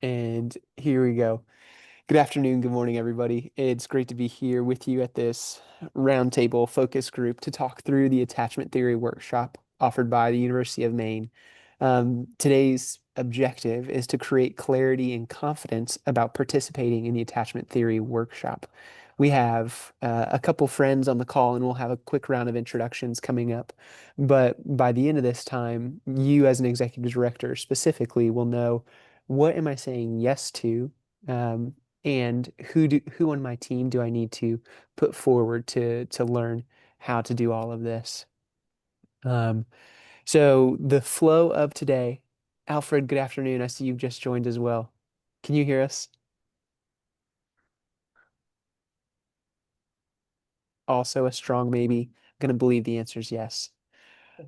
And here we go. Good afternoon, good morning, everybody. It's great to be here with you at this roundtable focus group to talk through the attachment theory workshop offered by the University of Maine. Today's objective is to create clarity and confidence about participating in the attachment theory workshop. We have a couple friends on the call, and we'll have a quick round of introductions coming up. But by the end of this time, you as an executive director specifically will know what am I saying yes to, um, and who on my team do I need to put forward to learn how to do all of this. Um, so the flow of today, Alfred, good afternoon. I see you've just joined as well. Can you hear us? Also a strong maybe. I'm gonna believe the answer is yes.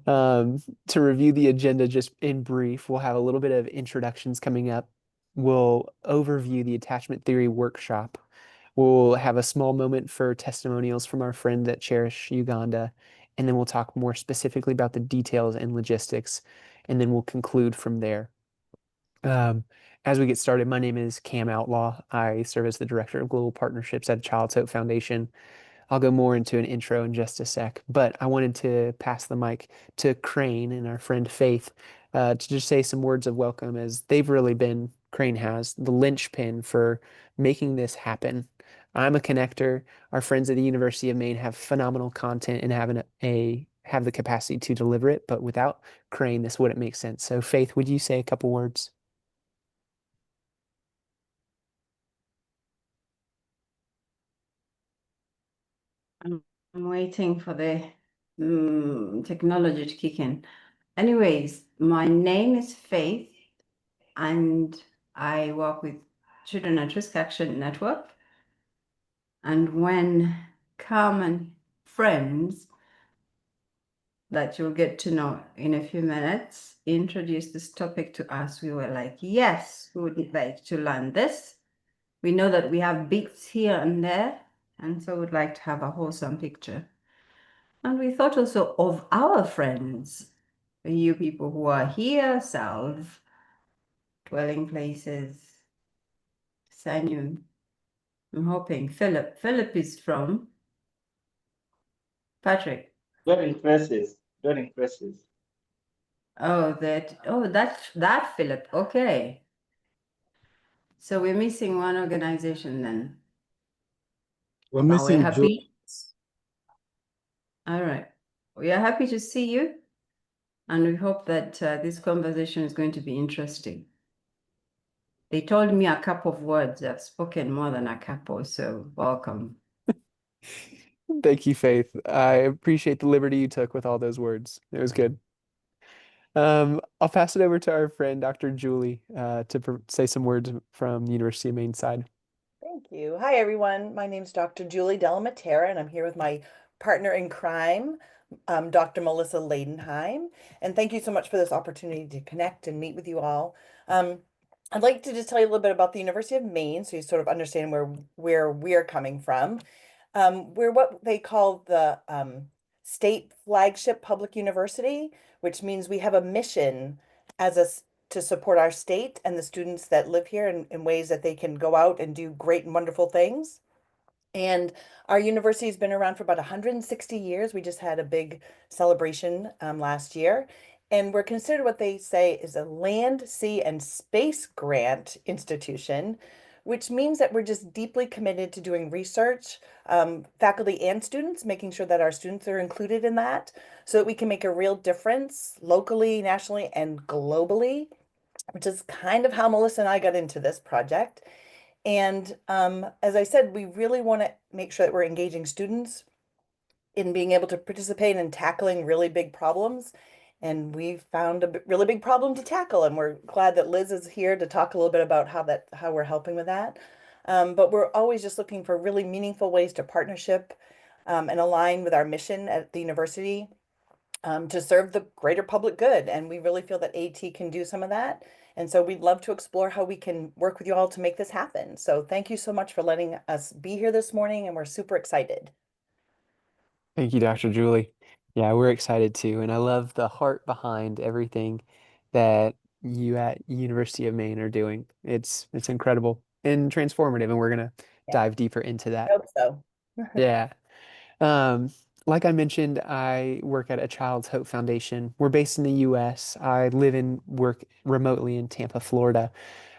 Um, to review the agenda just in brief, we'll have a little bit of introductions coming up. We'll overview the attachment theory workshop. We'll have a small moment for testimonials from our friend at Cherish Uganda, and then we'll talk more specifically about the details and logistics, and then we'll conclude from there. Um, as we get started, my name is Cam Outlaw. I serve as the Director of Global Partnerships at Child's Hope Foundation. I'll go more into an intro in just a sec, but I wanted to pass the mic to Crane and our friend Faith to just say some words of welcome, as they've really been, Crane has, the linchpin for making this happen. I'm a connector. Our friends at the University of Maine have phenomenal content and have the capacity to deliver it, but without Crane, this wouldn't make sense. So, Faith, would you say a couple words? I'm, I'm waiting for the technology to kick in. Anyways, my name is Faith, and I work with Children at Risk Action Network. And when common friends that you'll get to know in a few minutes introduced this topic to us, we were like, yes, we would like to learn this. We know that we have bits here and there, and so we'd like to have a wholesome picture. And we thought also of our friends, you people who are here, South, dwelling places, Sanyu. I'm hoping Philip. Philip is from Patrick. Very impressive. Very impressive. Oh, that Philip. Okay. So we're missing one organization then. We're But we're missing Joe. happy. All right. We are happy to see you. And we hope that this conversation is going to be interesting. They told me a couple of words. I've spoken more than a couple, so welcome. Thank you, Faith. I appreciate the liberty you took with all those words. It was good. I'll pass it over to our friend, Dr. Julie, to say some words from the University of Maine side. Thank you. Hi, everyone. My name is Dr. Julie Delamatera, and I'm here with my partner in crime, Dr. Melissa Leidenheim. And thank you so much for this opportunity to connect and meet with you all. Um, I'd like to just tell you a little bit about the University of Maine, so you sort of understand where we're coming from. We're what they call the state flagship public university, which means we have a mission as to support our state and the students that live here in ways that they can go out and do great and wonderful things. And our university has been around for about 160 years. We just had a big celebration last year. And we're considered what they say is a land, sea, and space grant institution, which means that we're just deeply committed to doing research, faculty and students, making sure that our students are included in that so that we can make a real difference locally, nationally, and globally, which is kind of how Melissa and I got into this project. And as I said, we really want to make sure that we're engaging students in being able to participate in tackling really big problems. And we found a really big problem to tackle, and we're glad that Liz is here to talk a little bit about how we're helping with that. But we're always just looking for really meaningful ways to partnership and align with our mission at the university to serve the greater public good. And we really feel that AT can do some of that. And so we'd love to explore how we can work with you all to make this happen. So thank you so much for letting us be here this morning, and we're super excited. Thank you, Dr. Julie. Yeah, we're excited too. And I love the heart behind everything that you at University of Maine are doing. It's incredible and transformative, and we're gonna Yeah. dive deeper into I that. hope so. Yeah. Um, like I mentioned, I work at a Child's Hope Foundation. We're based in the US. I live and work remotely in Tampa, Florida.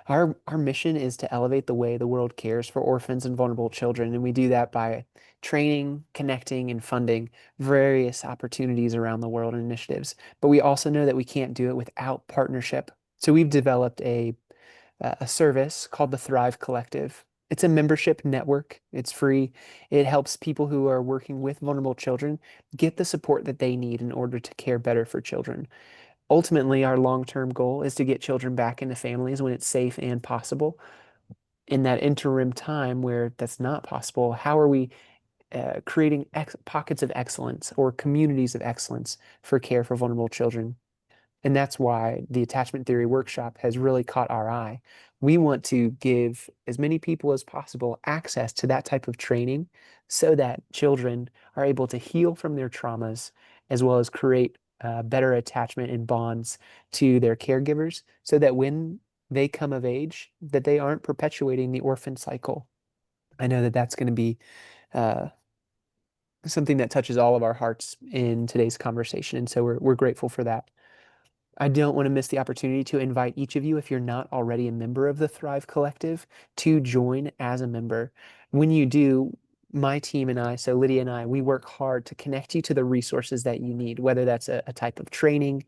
Our mission is to elevate the way the world cares for orphans and vulnerable children, and we do that by training, connecting, and funding various opportunities around the world and initiatives. But we also know that we can't do it without partnership. So we've developed a service called the Thrive Collective. It's a membership network. It's free. It helps people who are working with vulnerable children get the support that they need in order to care better for children. Ultimately, our long-term goal is to get children back into families when it's safe and possible. In that interim time where that's not possible, how are we creating pockets of excellence or communities of excellence for care for vulnerable children? And that's why the attachment theory workshop has really caught our eye. We want to give as many people as possible access to that type of training so that children are able to heal from their traumas as well as create better attachment and bonds to their caregivers so that when they come of age, that they aren't perpetuating the orphan cycle. I know that that's going to be uh, something that touches all of our hearts in today's conversation. And so we're grateful for that. I don't want to miss the opportunity to invite each of you, if you're not already a member of the Thrive Collective, to join as a member. When you do, my team and I, so Lydia and I, we work hard to connect you to the resources that you need, whether that's a type of training,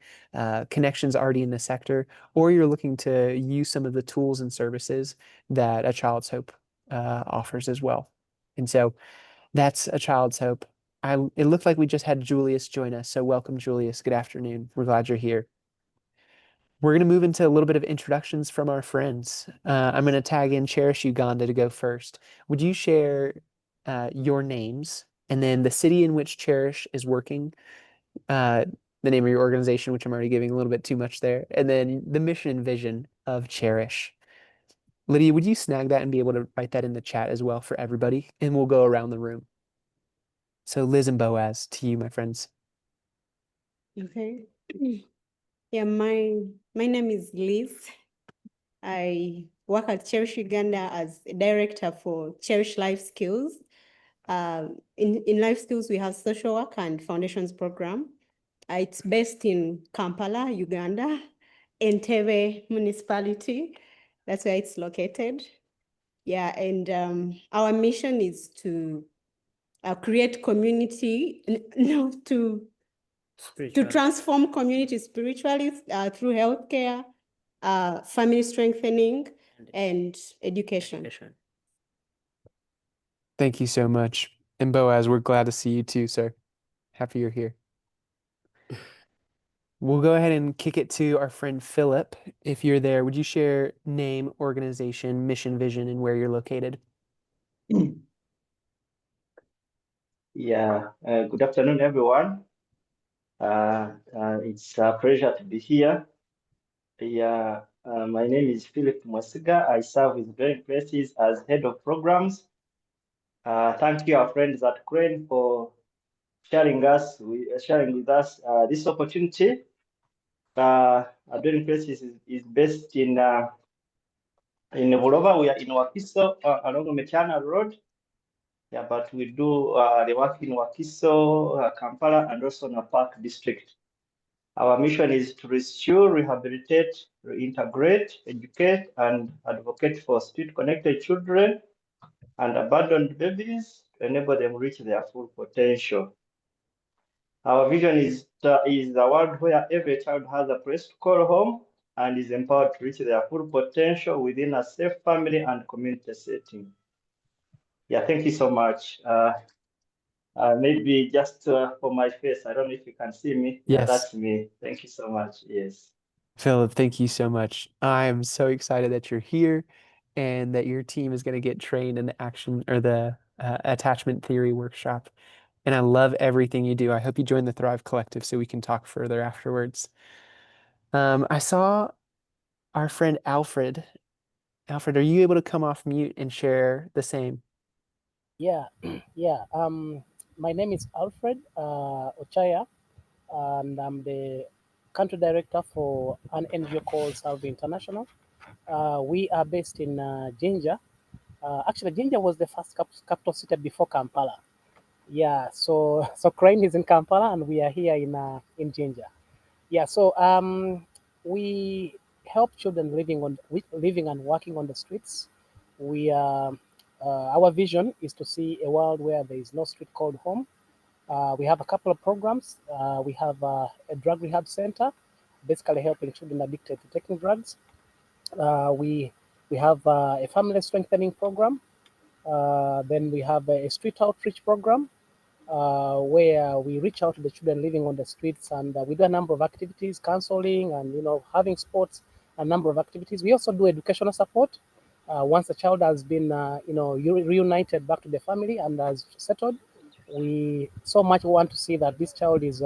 connections already in the sector, or you're looking to use some of the tools and services that A Child's Hope offers as well. And so that's A Child's Hope. It looked like we just had Julius join us. So welcome, Julius. Good afternoon. We're glad you're here. We're going to move into a little bit of introductions from our friends. I'm going to tag in Cherish Uganda to go first. Would you share your names and then the city in which Cherish is working, the name of your organization, which I'm already giving a little bit too much there, and then the mission and vision of Cherish. Lydia, would you snag that and be able to write that in the chat as well for everybody? And we'll go around the room. So Liz and Boaz, to you, my friends. Okay. Yeah, my name is Liz. I work at Cherish Uganda as a director for Cherish Life Skills. In Life Skills, we have social work and foundations program. It's based in Kampala, Uganda, Entebbe municipality. That's where it's located. Yeah, and our mission is to create community, to transform communities spiritually through healthcare, family strengthening, and education. Thank you so much. And Boaz, we're glad to see you too, sir. Happy you're here. We'll go ahead and kick it to our friend Philip. If you're there, would you share name, organization, mission, vision, and where you're located? Yeah, good afternoon, everyone. It's a pleasure to be here. Yeah, my name is Philip Mwesiga. I serve with Brain Places as head of programs. Thank you, our friends at Crane, for sharing with us this opportunity. Brain Places is based in Bulova. We are in Wakiso along Mechana Road. Yeah, but we do the work in Wakiso, Kampala, and also Napak district. Our mission is to restore, rehabilitate, reintegrate, educate, and advocate for street-connected children and abandoned babies to enable them reach their full potential. Our vision is a world where every child has a place to call home and is empowered to reach their full potential within a safe family and community setting. Yeah, thank you so much. Maybe just for my face, I don't know if you can see me. Yeah, Yes. that's me. Thank you so much. Yes. Philip, thank you so much. I am so excited that you're here and that your team is going to get trained in the action or the attachment theory workshop. And I love everything you do. I hope you join the Thrive Collective so we can talk further afterwards. I saw our friend Alfred. Alfred, are you able to come off mute and share the same? Yeah, yeah. My name is Alfred Ochaya, and I'm the country director for an NGO called Salve International. We are based in Jinja. Actually, Jinja was the first capital city before Kampala. Yeah, so Crane is in Kampala and we are here in Jinja. Yeah, so we help children living and working on the streets. We our vision is to see a world where there is no street called home. We have a couple of programs. We have a drug rehab center, basically helping children addicted to taking drugs. We have a family strengthening program. Then we have a street outreach program where we reach out to the children living on the streets, and we do a number of activities, counseling, and having sports, a number of activities. We also do educational support. Once a child has been reunited back to the family and has settled, we so much want to see that this child is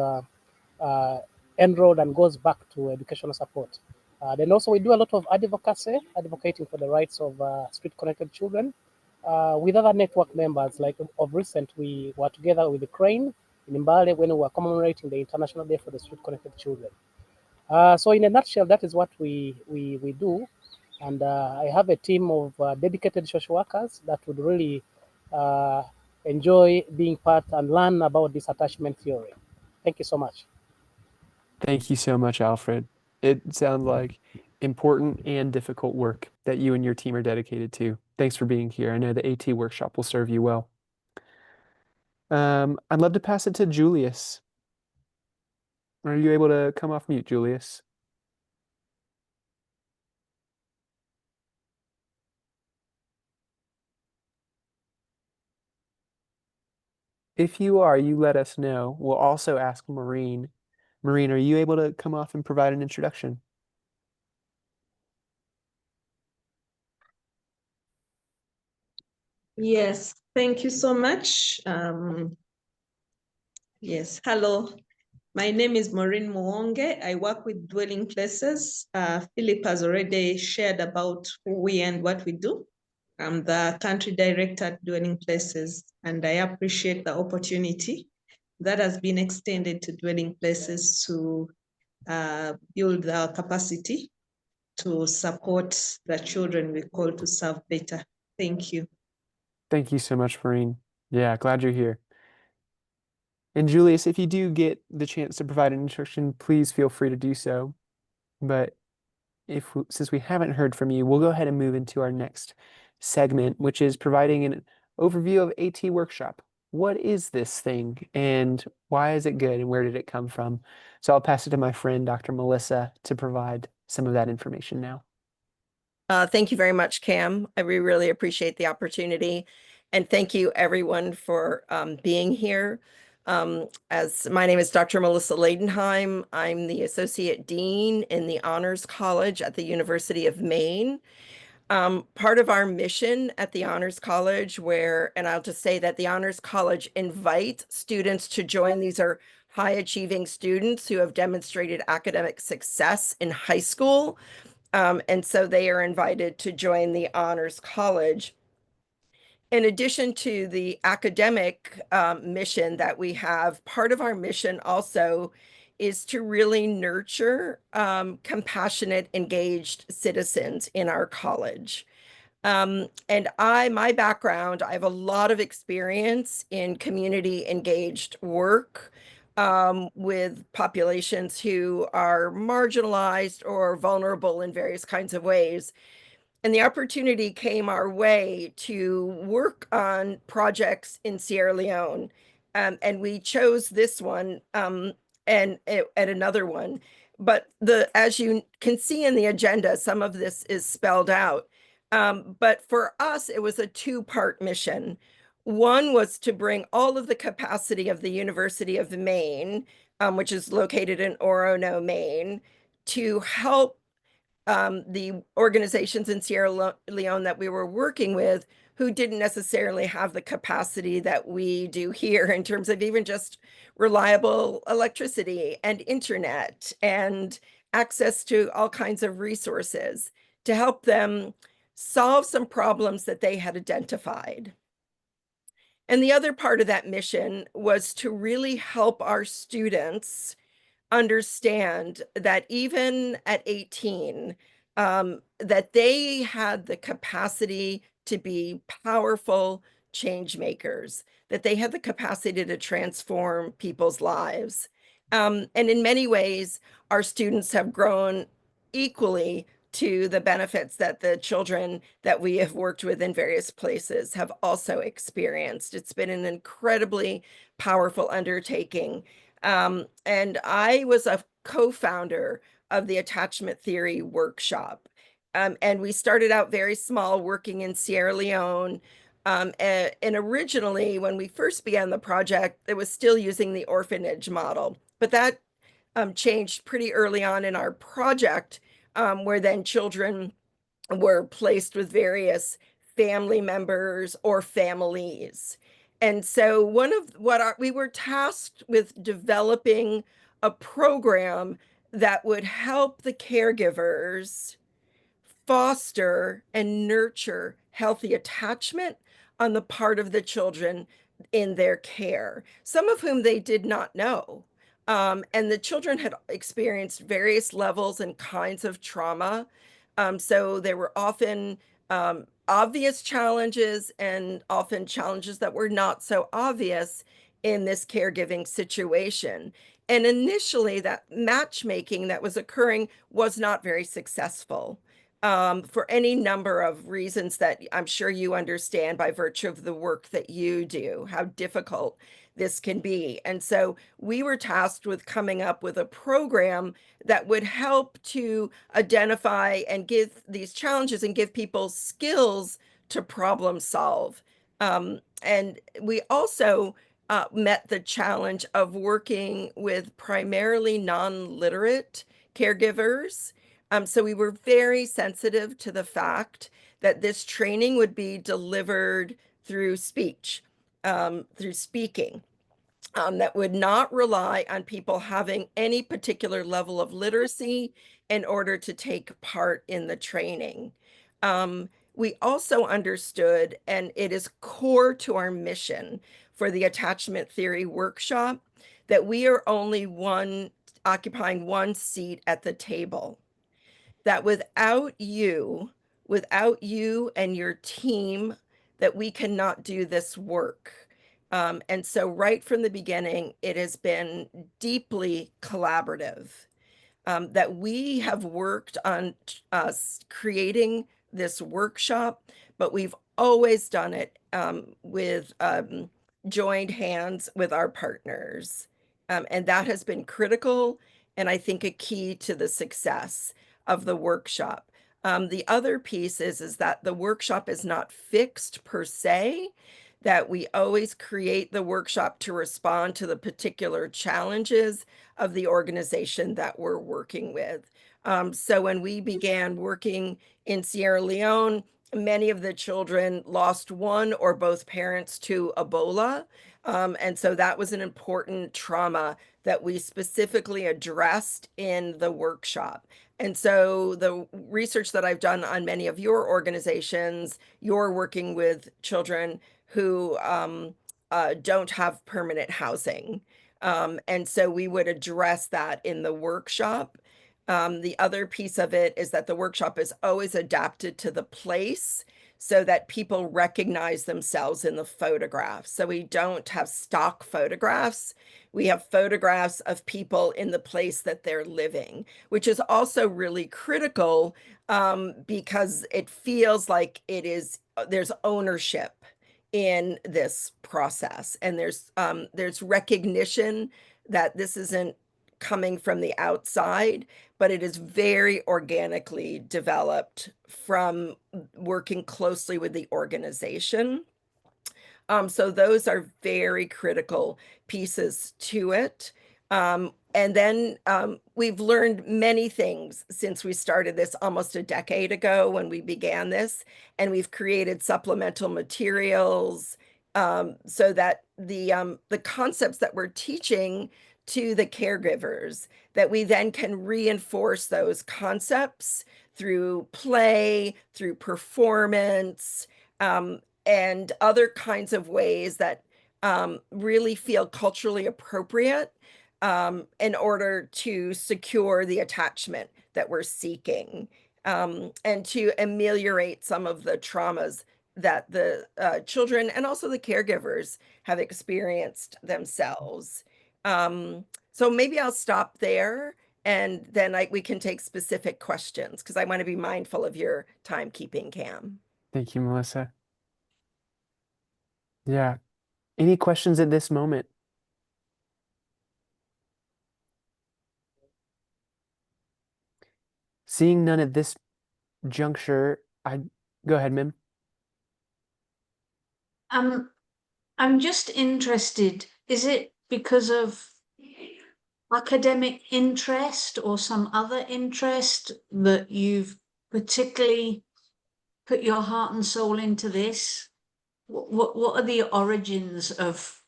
enrolled and goes back to educational support. Then also we do a lot of advocacy, advocating for the rights of street-connected children. With other network members, like of recent, we were together with the Crane in Mbale when we were commemorating the International Day for the Street-Connected Children. So in a nutshell, that is what we do. And I have a team of dedicated social workers that would really enjoy being part and learn about this attachment theory. Thank you so much. Thank you so much, Alfred. It sounds like important and difficult work that you and your team are dedicated to. Thanks for being here. I know the AT workshop will serve you well. I'd love to pass it to Julius. Are you able to come off mute, Julius? If you are, you let us know. We'll also ask Maureen. Maureen, are you able to come off and provide an introduction? Yes, thank you so much. Yes, hello. My name is Maureen Muonge. I work with Dwelling Places. Philip has already shared about who we and what we do. I'm the country director at Dwelling Places, and I appreciate the opportunity that has been extended to Dwelling Places to build our capacity to support the children we call to serve better. Thank you. Thank you so much, Maureen. Yeah, glad you're here. And Julius, if you do get the chance to provide an introduction, please feel free to do so. But since we haven't heard from you, we'll go ahead and move into our next segment, which is providing an overview of AT Workshop. What is this thing and why is it good and where did it come from? So I'll pass it to my friend, Dr. Melissa, to provide some of that information now. Thank you very much, Cam. I really appreciate the opportunity. And thank you everyone for being here. As my name is Dr. Melissa Leidenheim. I'm the Associate Dean in the Honors College at the University of Maine. Part of our mission at the Honors College and I'll just say that the Honors College invites students to join. These are high achieving students who have demonstrated academic success in high school. And so they are invited to join the Honors College. In addition to the academic mission that we have, part of our mission also is to really nurture compassionate, engaged citizens in our college. And my background, I have a lot of experience in community engaged work with populations who are marginalized or vulnerable in various kinds of ways. And the opportunity came our way to work on projects in Sierra Leone. And we chose this one and another one. But as you can see in the agenda, some of this is spelled out. But for us, it was a two-part mission. One was to bring all of the capacity of the University of Maine, which is located in Orono, Maine, to help the organizations in Sierra Leone that we were working with who didn't necessarily have the capacity that we do here in terms of even just reliable electricity and internet and access to all kinds of resources to help them solve some problems that they had identified. And the other part of that mission was to really help our students understand that even at 18, that they had the capacity to be powerful change makers, that they had the capacity to transform people's lives. And in many ways, our students have grown equally to the benefits that the children that we have worked with in various places have also experienced. It's been an incredibly powerful undertaking. And I was a co-founder of the Attachment Theory Workshop. And we started out very small, working in Sierra Leone. And originally, when we first began the project, it was still using the orphanage model. But that changed pretty early on in our project, where then children were placed with various family members or families. And so one of what we were tasked with developing a program that would help the caregivers foster and nurture healthy attachment on the part of the children in their care, some of whom they did not know. And the children had experienced various levels and kinds of trauma. So there were often obvious challenges and often challenges that were not so obvious in this caregiving situation. And initially, that matchmaking that was occurring was not very successful. For any number of reasons that I'm sure you understand by virtue of the work that you do, how difficult this can be. And so we were tasked with coming up with a program that would help to identify and give these challenges and give people skills to problem solve. And we also met the challenge of working with primarily non-literate caregivers. So we were very sensitive to the fact that this training would be delivered through speech, through speaking, that would not rely on people having any particular level of literacy in order to take part in the training. We also understood, and it is core to our mission for the Attachment Theory Workshop, that we are only occupying one seat at the table. That without you and your team, that we cannot do this work. And so right from the beginning, it has been deeply collaborative. That we have worked on creating this workshop, but we've always done it with joined hands with our partners. And that has been critical, and I think a key to the success of the workshop. The other piece is that the workshop is not fixed per se, that we always create the workshop to respond to the particular challenges of the organization that we're working with. So when we began working in Sierra Leone, many of the children lost one or both parents to Ebola. And so that was an important trauma that we specifically addressed in the workshop. And so the research that I've done on many of your organizations, you're working with children who don't have permanent housing. And so we would address that in the workshop. The other piece of it is that the workshop is always adapted to the place so that people recognize themselves in the photographs. So we don't have stock photographs. We have photographs of people in the place that they're living, which is also really critical because it feels like there's ownership in this process, and there's recognition that this isn't coming from the outside, but it is very organically developed from working closely with the organization. So those are very critical pieces to it. And then we've learned many things since we started this almost a decade ago when we began this, and we've created supplemental materials so that the concepts that we're teaching to the caregivers, that we then can reinforce those concepts through play, through performance, and other kinds of ways that really feel culturally appropriate in order to secure the attachment that we're seeking, and to ameliorate some of the traumas that the children and also the caregivers have experienced themselves. So maybe I'll stop there, and then we can take specific questions because I want to be mindful of your timekeeping, Cam. Thank you, Melissa. Yeah. Any questions at this moment? Seeing none at this juncture, go ahead, Mim. I'm just interested, is it because of academic interest or some other interest that you've particularly put your heart and soul into this? What are the origins of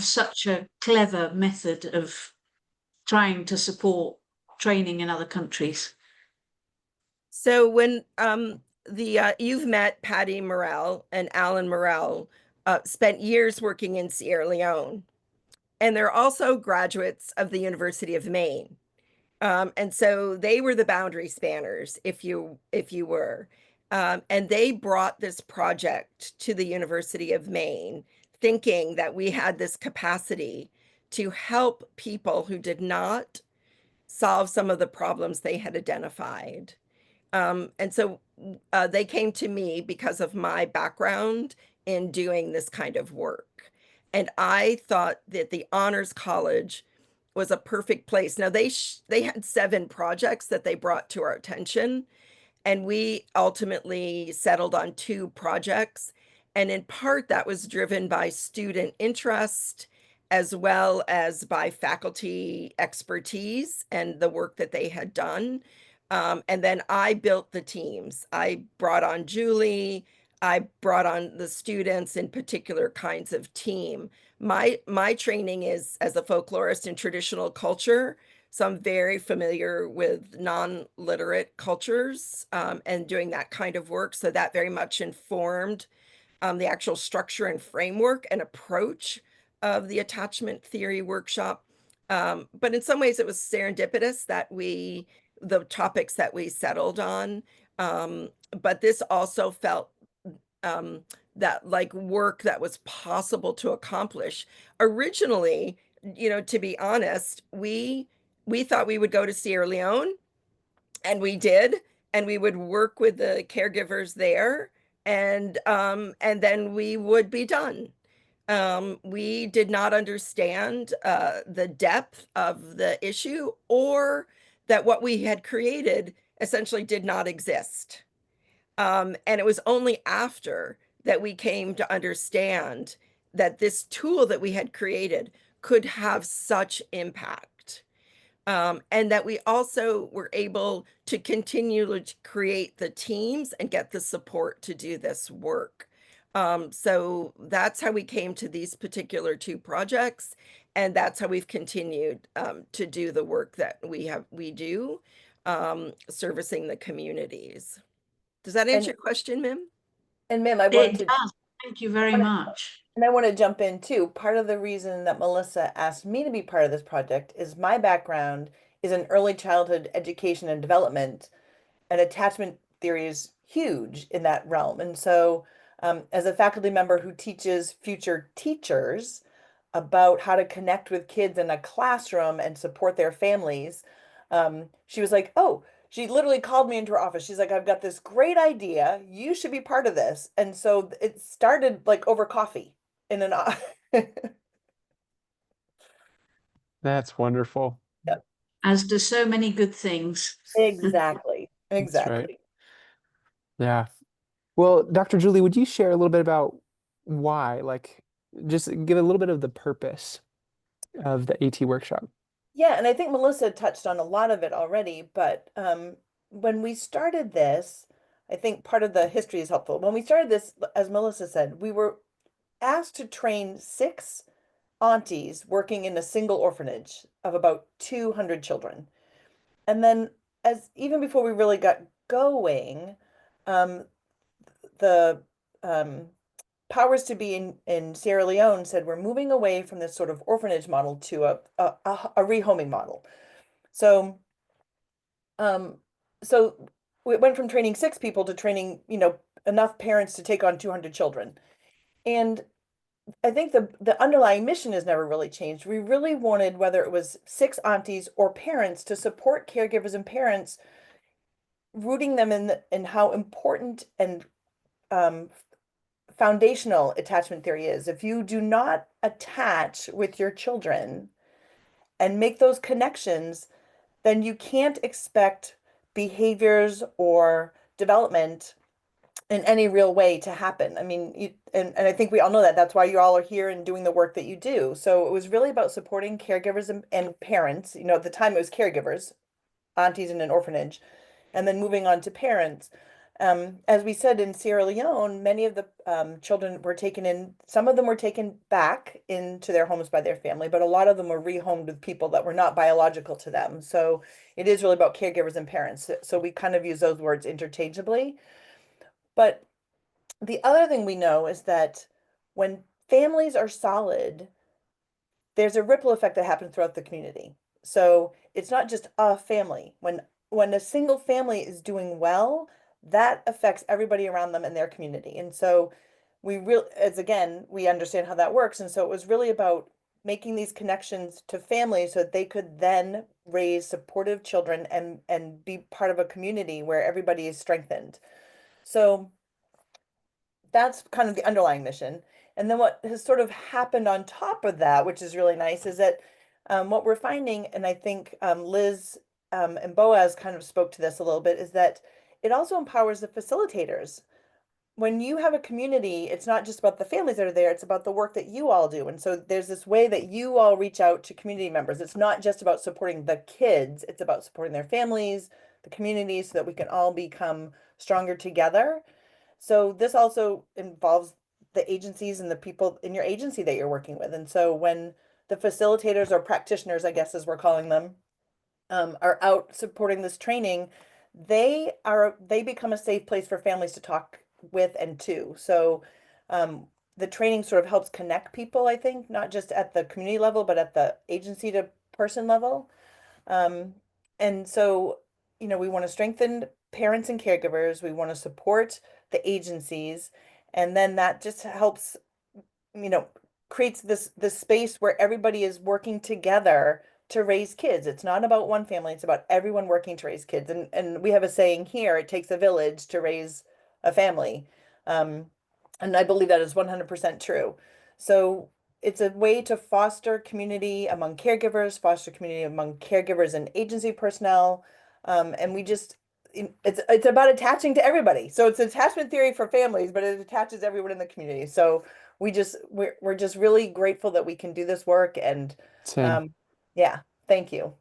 such a clever method of trying to support training in other countries? So when you've met Patty Morrell and Alan Morrell, spent years working in Sierra Leone, and they're also graduates of the University of Maine. And so they were the boundary spanners, if you were. And they brought this project to the University of Maine, thinking that we had this capacity to help people who did not solve some of the problems they had identified. And so they came to me because of my background in doing this kind of work. And I thought that the Honors College was a perfect place. Now they had 7 projects that they brought to our attention, and we ultimately settled on 2 projects. And in part that was driven by student interest as well as by faculty expertise and the work that they had done. And then I built the teams. I brought on Julie. I brought on the students in particular kinds of team. My training is as a folklorist in traditional culture, so I'm very familiar with non-literate cultures and doing that kind of work. So that very much informed the actual structure and framework and approach of the attachment theory workshop. But in some ways it was serendipitous that the topics that we settled on. But this also felt that like work that was possible to accomplish. Originally, to be honest, we thought we would go to Sierra Leone, and we did, and we would work with the caregivers there, and then we would be done. We did not understand the depth of the issue, or that what we had created essentially did not exist. And it was only after that we came to understand that this tool that we had created could have such impact. And that we also were able to continue to create the teams and get the support to do this work. So that's how we came to these particular 2 projects. And that's how we've continued to do the work that we do, servicing the communities. Does that answer your question, Mim? And Mim, I It wanted to, does. Thank you very much. and I want to jump in too. Part of the reason that Melissa asked me to be part of this project is my background is in early childhood education and development, and attachment theory is huge in that realm. And so, as a faculty member who teaches future teachers about how to connect with kids in a classroom and support their families, she was like, oh, she literally called me into her office. She's like, I've got this great idea. You should be part of this. And so it started like over coffee in an That's wonderful. Yep. As do so many good things. Exactly. That's Exactly. right. Yeah. Well, Dr. Julie, would you share a little bit about why, like, just give a little bit of the purpose of the AT workshop? Yeah, and I think Melissa touched on a lot of it already, but when we started this, I think part of the history is helpful. When we started this, as Melissa said, we were asked to train 6 aunties working in a single orphanage of about 200 children. And then even before we really got going, the powers to be in Sierra Leone said we're moving away from this sort of orphanage model to a rehoming model. So so we went from training 6 people to training, enough parents to take on 200 children. And I think the underlying mission has never really changed. We really wanted, whether it was 6 aunties or parents, to support caregivers and parents, rooting them in how important and foundational attachment theory is. If you do not attach with your children and make those connections, then you can't expect behaviors or development in any real way to happen. I mean, and I think we all know that. That's why you all are here and doing the work that you do. So it was really about supporting caregivers and parents. At the time it was caregivers, aunties in an orphanage, and then moving on to parents. As we said, in Sierra Leone, many of the children were taken in, some of them were taken back into their homes by their family, but a lot of them were rehomed with people that were not biological to them. So it is really about caregivers and parents. So we kind of use those words interchangeably. But the other thing we know is that when families are solid, there's a ripple effect that happens throughout the community. So it's not just a family. When a single family is doing well, that affects everybody around them in their community. And so we understand how that works. And so it was really about making these connections to families so that they could then raise supportive children and be part of a community where everybody is strengthened. So that's kind of the underlying mission. And then what has sort of happened on top of that, which is really nice, is that what we're finding, and I think Liz and Boaz kind of spoke to this a little bit, is that it also empowers the facilitators. When you have a community, it's not just about the families that are there, it's about the work that you all do. And so there's this way that you all reach out to community members. It's not just about supporting the kids, it's about supporting their families, the communities, so that we can all become stronger together. So this also involves the agencies and the people in your agency that you're working with. And so when the facilitators or practitioners, I guess as we're calling them, are out supporting this training, they become a safe place for families to talk with and to. So the training sort of helps connect people, I think, not just at the community level, but at the agency to person level. And so, we want to strengthen parents and caregivers. We want to support the agencies. And then that just helps, creates this space where everybody is working together to raise kids. It's not about one family, it's about everyone working to raise kids. And we have a saying here, it takes a village to raise a family. And I believe that is 100% true. So it's a way to foster community among caregivers, foster community among caregivers and agency personnel. And we just, it's about attaching to everybody. So it's attachment theory for families, but it attaches everyone in the community. So we're just really grateful that we can do this work. And Same. yeah, thank you.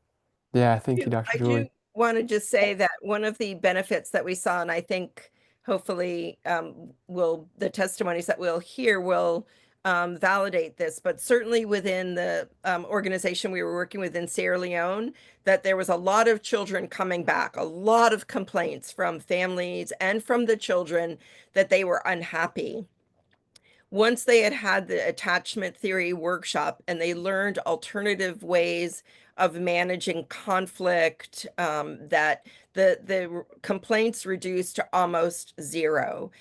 Yeah, thank you, Dr. I Julie. do want to just say that one of the benefits that we saw, and I think hopefully the testimonies that we'll hear will validate this, but certainly within the organization we were working with in Sierra Leone, that there was a lot of children coming back, a lot of complaints from families and from the children that they were unhappy. Once they had the attachment theory workshop and they learned alternative ways of managing conflict, that the complaints reduced to almost zero.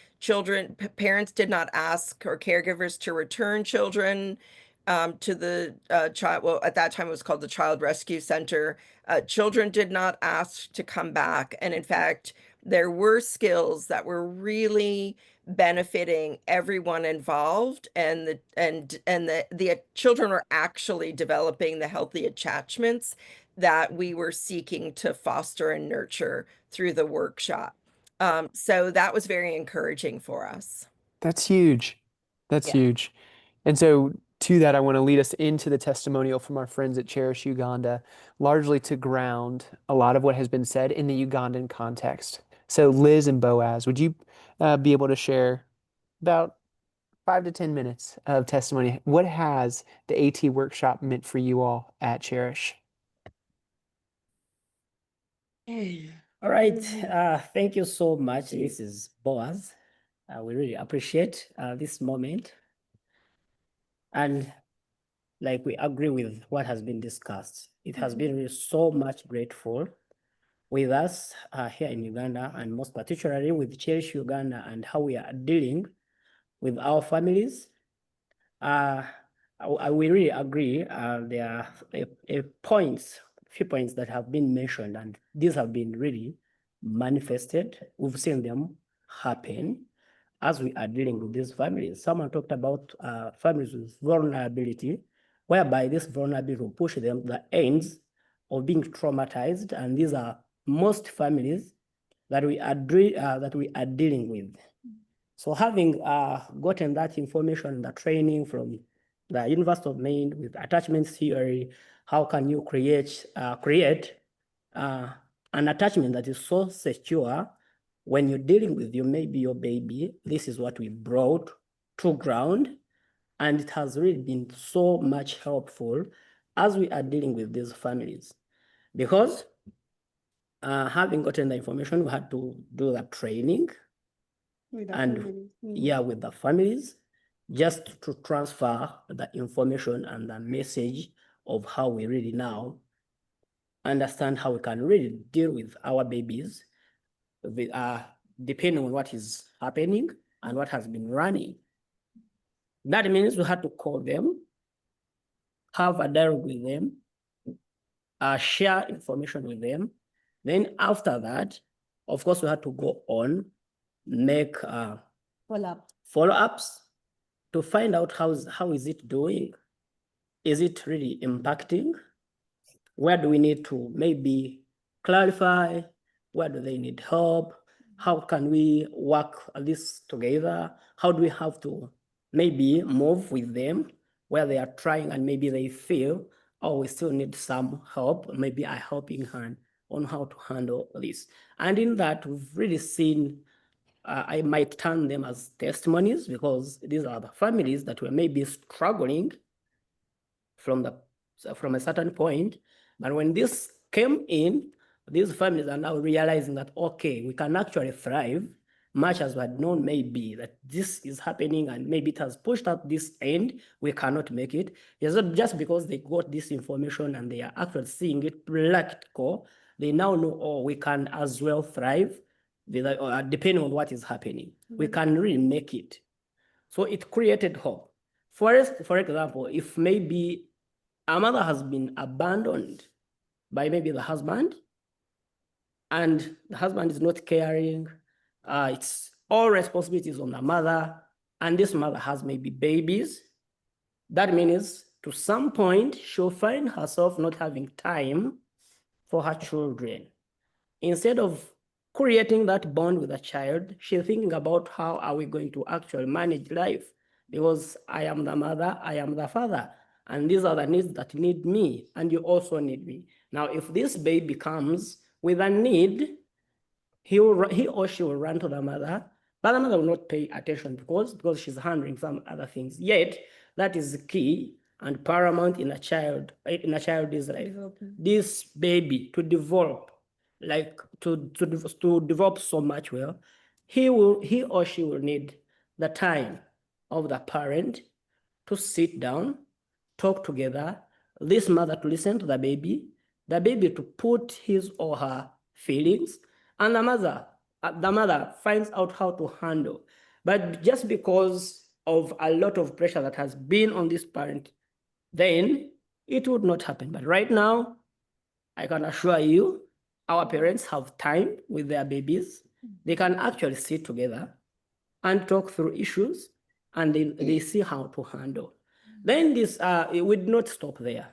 Parents did not ask, or caregivers, to return children to the child. Well, at that time it was called the Child Rescue Center. Children did not ask to come back. And in fact, there were skills that were really benefiting everyone involved, and the children were actually developing the healthy attachments that we were seeking to foster and nurture through the workshop. So that was very encouraging for us. That's huge. That's huge. And so to that, I want to lead us into the testimonial from our friends at Cherish Uganda, largely to ground a lot of what has been said in the Ugandan context. So Liz and Boaz, would you be able to share about 5 to 10 minutes of testimony? What has the AT workshop meant for you all at Cherish? All right. Thank you so much. This is Boaz. We really appreciate this moment. And like we agree with what has been discussed. It has been really so much grateful with us here in Uganda, and most particularly with Cherish Uganda and how we are dealing with our families. We really agree. There are few points that have been mentioned, and these have been really manifested. We've seen them happen as we are dealing with these families. Someone talked about families with vulnerability, whereby this vulnerability will push them to the ends of being traumatized, and these are most families that we are dealing with. So having gotten that information, the training from the University of Maine with attachment theory, how can you create an attachment that is so secure when you're dealing with maybe your baby? This is what we brought to ground, and it has really been so much helpful as we are dealing with these families, because having gotten the information, we had to do the training With the and families. yeah, with the families, just to transfer the information and the message of how we really now understand how we can really deal with our babies, depending on what is happening and what has been running. That means we had to call them, have a dialogue with them, share information with them. Then after that, of course, we had to go on, make follow-ups to find out how is it doing. Is it really impacting? Where do we need to maybe clarify? Where do they need help? How can we work this together? How do we have to maybe move with them where they are trying and maybe they feel, oh, we still need some help, maybe a helping hand on how to handle this. And in that, we've really seen, I might turn them as testimonies, because these are the families that were maybe struggling from a certain point. But when this came in, these families are now realizing that, okay, we can actually thrive, much as we had known maybe that this is happening and maybe it has pushed up this end, we cannot make it. It's not just because they got this information and they are actually seeing it practical, they now know, oh, we can as well thrive, depending on what is happening. We can really make it. So it created hope. For example, if maybe a mother has been abandoned by maybe the husband, and the husband is not caring, it's all responsibilities on the mother, and this mother has maybe babies, that means to some point she'll find herself not having time for her children. Instead of creating that bond with the child, she's thinking about how are we going to actually manage life, because I am the mother, I am the father, and these are the needs that need me, and you also need me. Now, if this baby comes with a need, he or she will run to the mother, but the mother will not pay attention because she's handling some other things. Yet, that is key and paramount in a child's life. This baby to develop, like to develop so much well, he or she will need the time of the parent to sit down, talk together, this mother to listen to the baby to put his or her feelings, and the mother finds out how to handle. But just because of a lot of pressure that has been on this parent, then it would not happen. But right now, I can assure you, our parents have time with their babies. They can actually sit together and talk through issues, and they see how to handle. Then this, it would not stop there,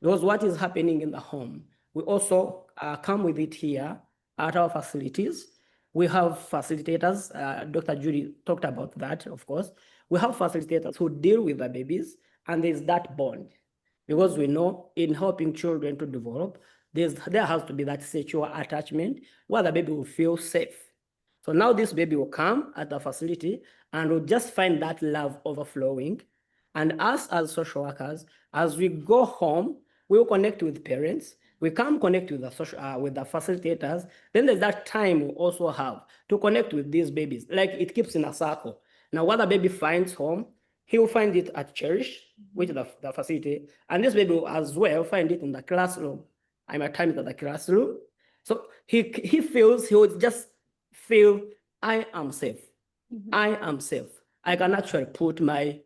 because what is happening in the home, we also come with it here at our facilities. We have facilitators. Dr. Judy talked about that, of course. We have facilitators who deal with the babies, and there's that bond, because we know in helping children to develop, there has to be that secure attachment where the baby will feel safe. So now this baby will come at the facility and will just find that love overflowing. And us as social workers, as we go home, we will connect with parents We come connect with the with the facilitators. Then there's that time we also have to connect with these babies. Like it keeps in a circle. Now, what the baby finds home, he will find it at church, which is the facility, and this baby will as well find it in the classroom. I might time it at the classroom. So he will just feel, I am safe. I am safe. I can actually put my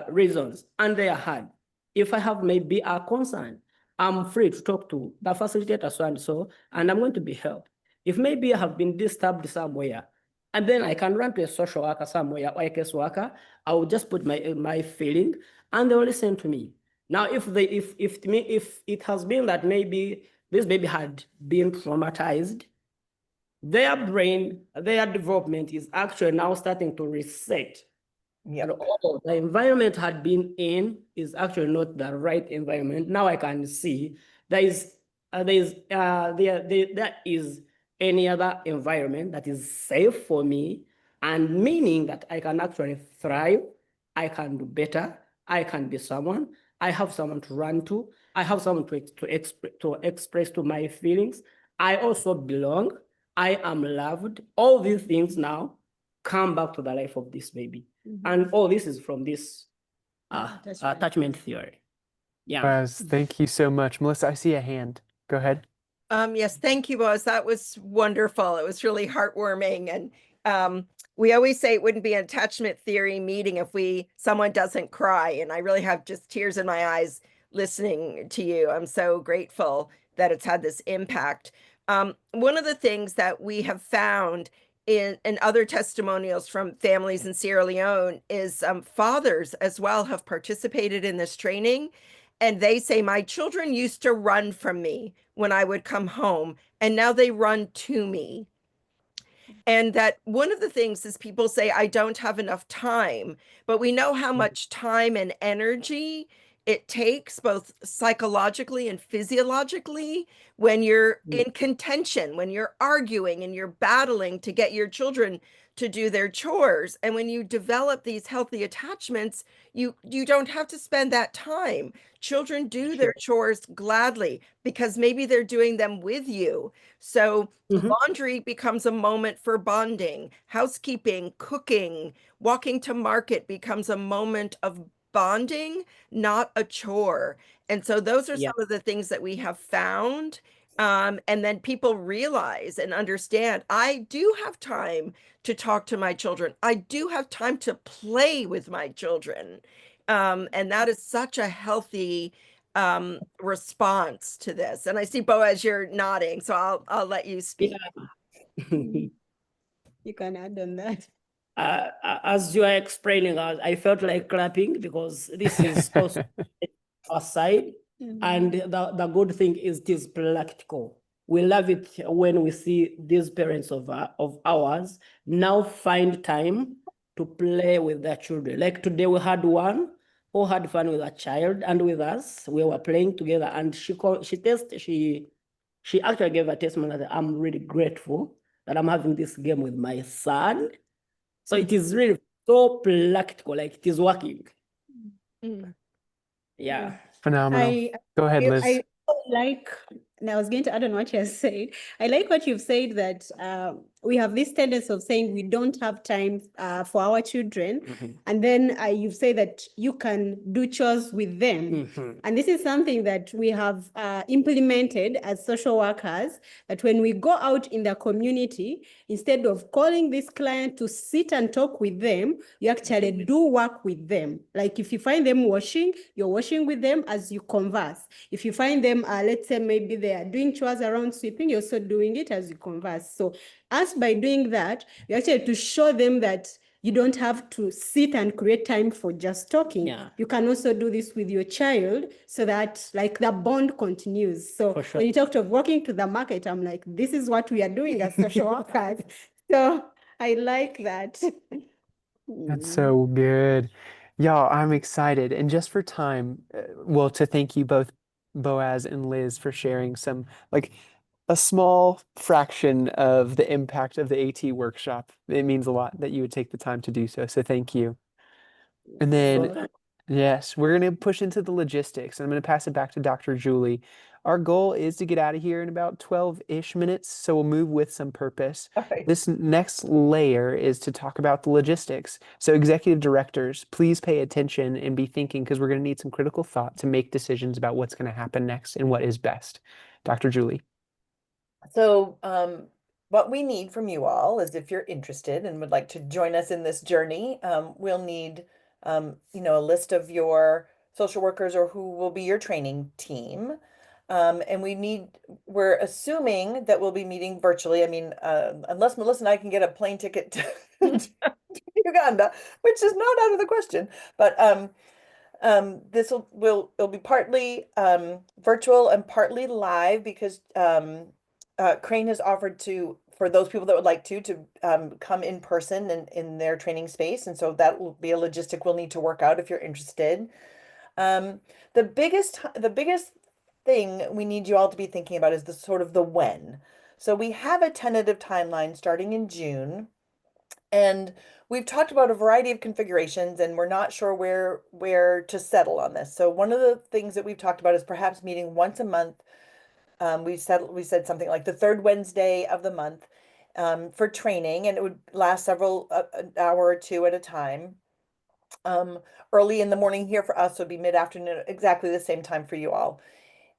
reasons under their hand. If I have maybe a concern, I'm free to talk to the facilitator so, and I'm going to be helped. If maybe I have been disturbed somewhere, and then I can run to a social worker somewhere or a case worker, I will just put my feeling, and they will listen to me. Now, if it has been that maybe this baby had been traumatized, their brain, their development is actually now starting to reset. Yep. And the environment had been in is actually not the right environment. Now I can see there is any other environment that is safe for me, and meaning that I can actually thrive, I can do better, I can be someone, I have someone to run to, I have someone to express to my feelings, I also belong, I am loved. All these things now come back to the life of this baby. And all this is from this attachment theory. Yeah. Boaz, thank you so much. Melissa, I see a hand. Go ahead. Yes, thank you, Boaz. That was wonderful. It was really heartwarming. And we always say it wouldn't be an attachment theory meeting if someone doesn't cry. And I really have just tears in my eyes listening to you. I'm so grateful that it's had this impact. One of the things that we have found in other testimonials from families in Sierra Leone is fathers as well have participated in this training. And they say, my children used to run from me when I would come home, and now they run to me. And that one of the things is people say, I don't have enough time, but we know how much time and energy it takes, both psychologically and physiologically, when you're in contention, when you're arguing and you're battling to get your children to do their chores. And when you develop these healthy attachments, you don't have to spend that time. Children do their chores gladly because maybe they're doing them with you. So laundry becomes a moment for bonding. Housekeeping, cooking, walking to market becomes a moment of bonding, not a chore. And so those are some of the things that we have found. And then people realize and understand, I do have time to talk to my children. I do have time to play with my children. And that is such a healthy response to this. And I see, Boaz, you're nodding, so I'll let you speak. You can add on that. As you are explaining, I felt like clapping because this is also our side. And the good thing is it is practical. We love it when we see these parents of ours now find time to play with their children. Like today we had one who had fun with a child and with us. We were playing together, and she actually gave a testimony that I'm really grateful that I'm having this game with my son. So it is really so practical, like it is working. Yeah. Phenomenal. Go ahead, Liz. I like, and I was going to add on what you have said. I like what you've said that we have this tendency of saying we don't have time for our children. And then you've said that you can do chores with them. And this is something that we have implemented as social workers, that when we go out in the community, instead of calling this client to sit and talk with them, you actually do work with them. Like if you find them washing, you're washing with them as you converse. If you find them, let's say maybe they are doing chores around sweeping, you're also doing it as you converse. So as by doing that, you actually to show them that you don't have to sit and create time for just talking. You can also do this with your child so that like the bond continues. So when you talked of walking to the market, I'm like, this is what we are doing as social workers. So I like that. That's so good. Y'all, I'm excited. And just for time, well, to thank you both, Boaz and Liz, for sharing some, like, a small fraction of the impact of the AT workshop. It means a lot that you would take the time to do so. So thank you. And then, yes, we're going to push into the logistics. And I'm going to pass it back to Dr. Julie. Our goal is to get out of here in about 12-ish minutes, so we'll move with some purpose. All right. This next layer is to talk about the logistics. So executive directors, please pay attention and be thinking, because we're going to need some critical thought to make decisions about what's going to happen next and what is best. Dr. Julie. So, what we need from you all is, if you're interested and would like to join us in this journey, we'll need, a list of your social workers or who will be your training team. And we're assuming that we'll be meeting virtually. I mean, unless Melissa and I can get a plane ticket to Uganda, which is not out of the question. But it'll be partly virtual and partly live, because Crane has offered for those people that would like to come in person in their training space. And so that will be a logistic we'll need to work out if you're interested. The biggest thing we need you all to be thinking about is the when. So we have a tentative timeline starting in June, and we've talked about a variety of configurations, and we're not sure where to settle on this. So one of the things that we've talked about is perhaps meeting once a month. We said something like the third Wednesday of the month for training, and it would last an hour or two at a time. Early in the morning here for us would be mid-afternoon, exactly the same time for you all.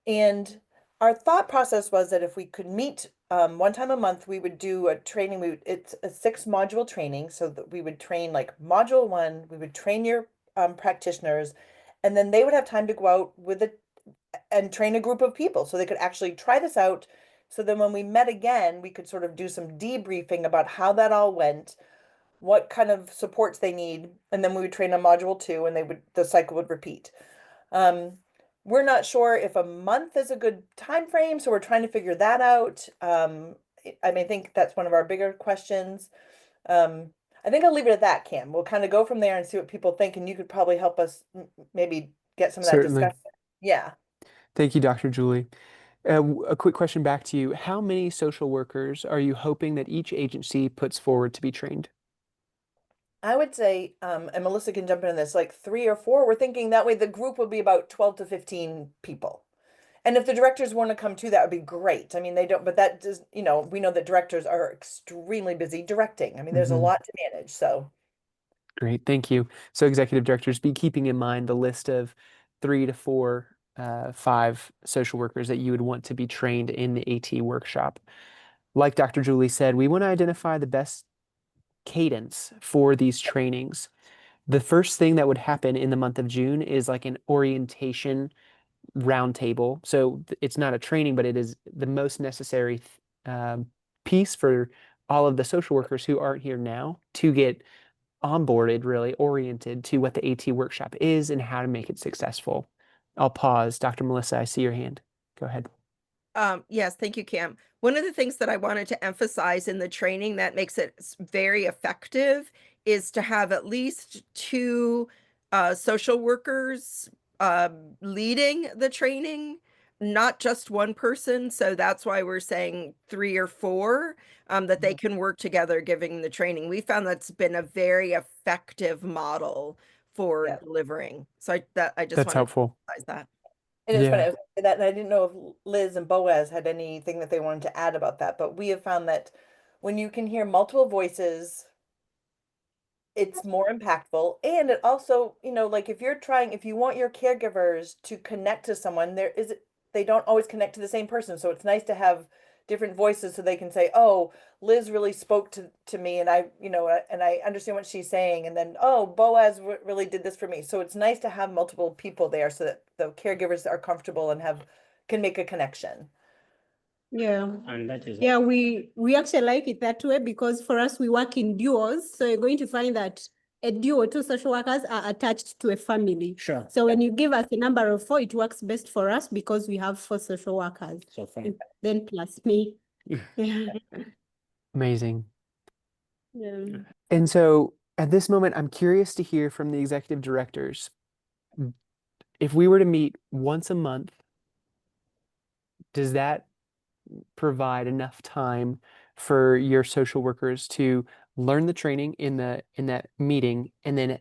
And our thought process was that if we could meet one time a month, we would do a training. It's a 6-module training, so that we would train like module 1. We would train your practitioners, and then they would have time to go out and train a group of people, so they could actually try this out. So then when we met again, we could sort of do some debriefing about how that all went, what kind of supports they need, and then we would train on module 2, and the cycle would repeat. We're not sure if a month is a good time frame, so we're trying to figure that out. I think that's one of our bigger questions. I think I'll leave it at that, Cam. We'll kind of go from there and see what people think, and you could probably help us maybe get some of that Certainly. discussion. Yeah. Thank you, Dr. Julie. A quick question back to you. How many social workers are you hoping that each agency puts forward to be trained? I would say, and Melissa can jump into this, like 3 or 4. We're thinking that way the group would be about 12 to 15 people. And if the directors want to come too, that would be great. I mean, they don't, but that does, we know that directors are extremely busy directing. I mean, there's a lot to manage, so. Great, thank you. So executive directors, be keeping in mind the list of 3 to 4, 5 social workers that you would want to be trained in the AT workshop. Like Dr. Julie said, we want to identify the best cadence for these trainings. The first thing that would happen in the month of June is like an orientation roundtable. So it's not a training, but it is the most necessary piece for all of the social workers who aren't here now to get onboarded, really oriented to what the AT workshop is and how to make it successful. I'll pause. Dr. Melissa, I see your hand. Go ahead. Yes, thank you, Cam. One of the things that I wanted to emphasize in the training that makes it very effective is to have at least 2 social workers leading the training, not just one person. So that's why we're saying 3 or 4, that they can work together giving the training. We found that's been a very effective model for delivering. So I just That's wanted helpful. to emphasize that. And it's funny, Yeah. I was gonna say that, and I didn't know if Liz and Boaz had anything that they wanted to add about that, but we have found that when you can hear multiple voices, it's more impactful. And it also, like if you want your caregivers to connect to someone, they don't always connect to the same person. So it's nice to have different voices so they can say, oh, Liz really spoke to me, and I understand what she's saying. And then, oh, Boaz really did this for me. So it's nice to have multiple people there so that the caregivers are comfortable and can make a connection. Yeah. And that is Yeah, we actually like it that way, because for us we work in duos. So you're going to find that a duo, 2 social workers are attached to a family. Sure. So when you give us a number of 4, it works best for us because we have 4 social workers. So fine. Then plus me. Yeah. Amazing. Yeah. And so at this moment, I'm curious to hear from the executive directors. If we were to meet once a month, does that provide enough time for your social workers to learn the training in that meeting and then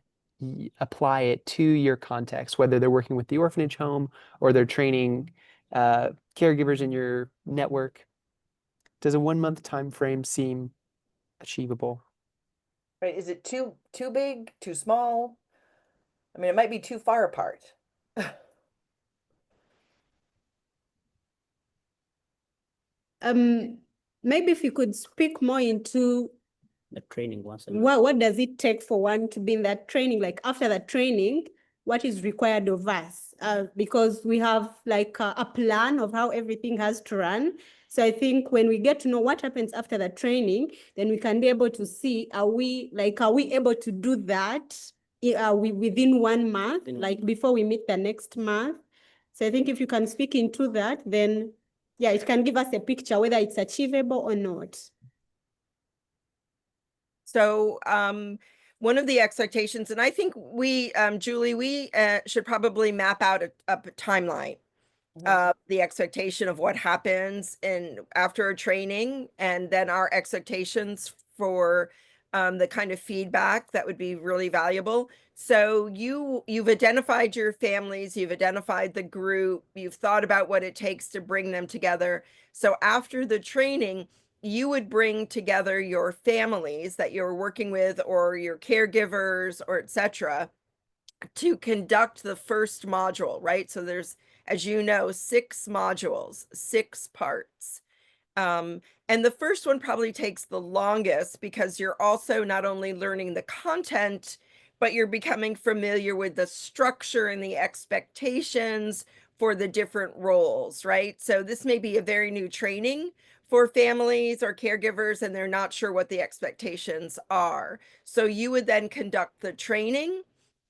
apply it to your context, whether they're working with the orphanage home or they're training caregivers in your network. Does a 1 month time frame seem achievable? Right? Is it too big, too small? I mean, it might be too far apart. Maybe if you could speak more into The training once a what does it take for one to be in that training? Like after that training, what is required of us? Because we have like a plan of how everything has to run. So I think when we get to know what happens after the training, then we can be able to see, are we able to do that? Are we within 1 month, like before we meet the next month? So I think if you can speak into that, then yeah, it can give us a picture whether it's achievable or not. So one of the expectations, and I think we, Julie, we should probably map out a timeline of the expectation of what happens after a training, and then our expectations for the kind of feedback that would be really valuable. So you've identified your families, you've identified the group, you've thought about what it takes to bring them together. So after the training, you would bring together your families that you're working with or your caregivers or etc. to conduct the first module, right? So there's, as you know, 6 modules, 6 parts. And the first one probably takes the longest because you're also not only learning the content, but you're becoming familiar with the structure and the expectations for the different roles, right? So this may be a very new training for families or caregivers, and they're not sure what the expectations are. So you would then conduct the training,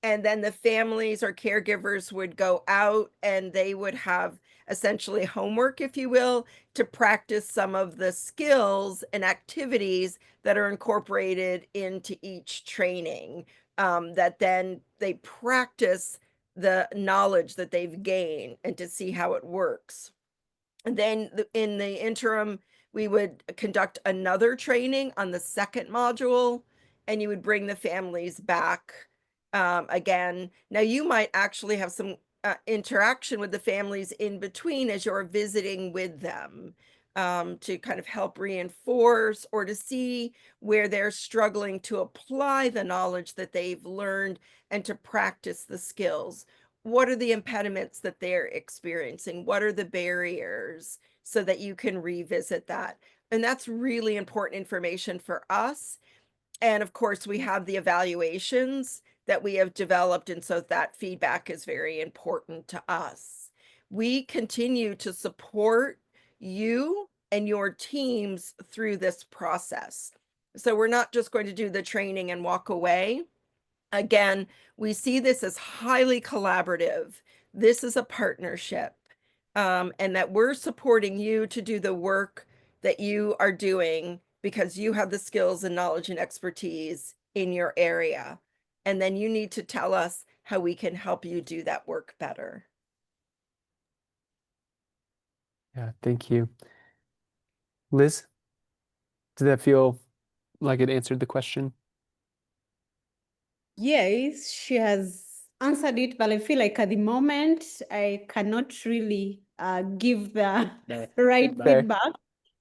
and then the families or caregivers would go out and they would have essentially homework, if you will, to practice some of the skills and activities that are incorporated into each training, that then they practice the knowledge that they've gained and to see how it works. And then in the interim, we would conduct another training on the second module, and you would bring the families back again. Now, you might actually have some interaction with the families in between as you're visiting with them, to kind of help reinforce or to see where they're struggling to apply the knowledge that they've learned and to practice the skills. What are the impediments that they're experiencing? What are the barriers so that you can revisit that? And that's really important information for us. And of course, we have the evaluations that we have developed, and so that feedback is very important to us. We continue to support you and your teams through this process. So we're not just going to do the training and walk away. Again, we see this as highly collaborative. This is a partnership, and that we're supporting you to do the work that you are doing because you have the skills and knowledge and expertise in your area. And then you need to tell us how we can help you do that work better. Yeah, thank you. Liz, did that feel like it answered the question? Yes, she has answered it, but I feel like at the moment I cannot really give the right Fair. feedback.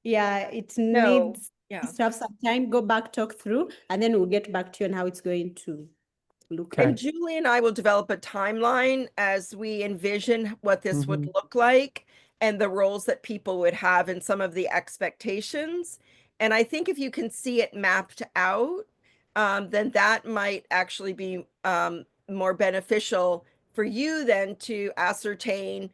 Yeah, it No, needs yeah. to have some time, go back, talk through, and then we'll get back to you on how it's going to look. Okay. And Julie and I will develop a timeline as we envision what this would Mhm. look like and the roles that people would have and some of the expectations. And I think if you can see it mapped out, then that might actually be more beneficial for you then to ascertain,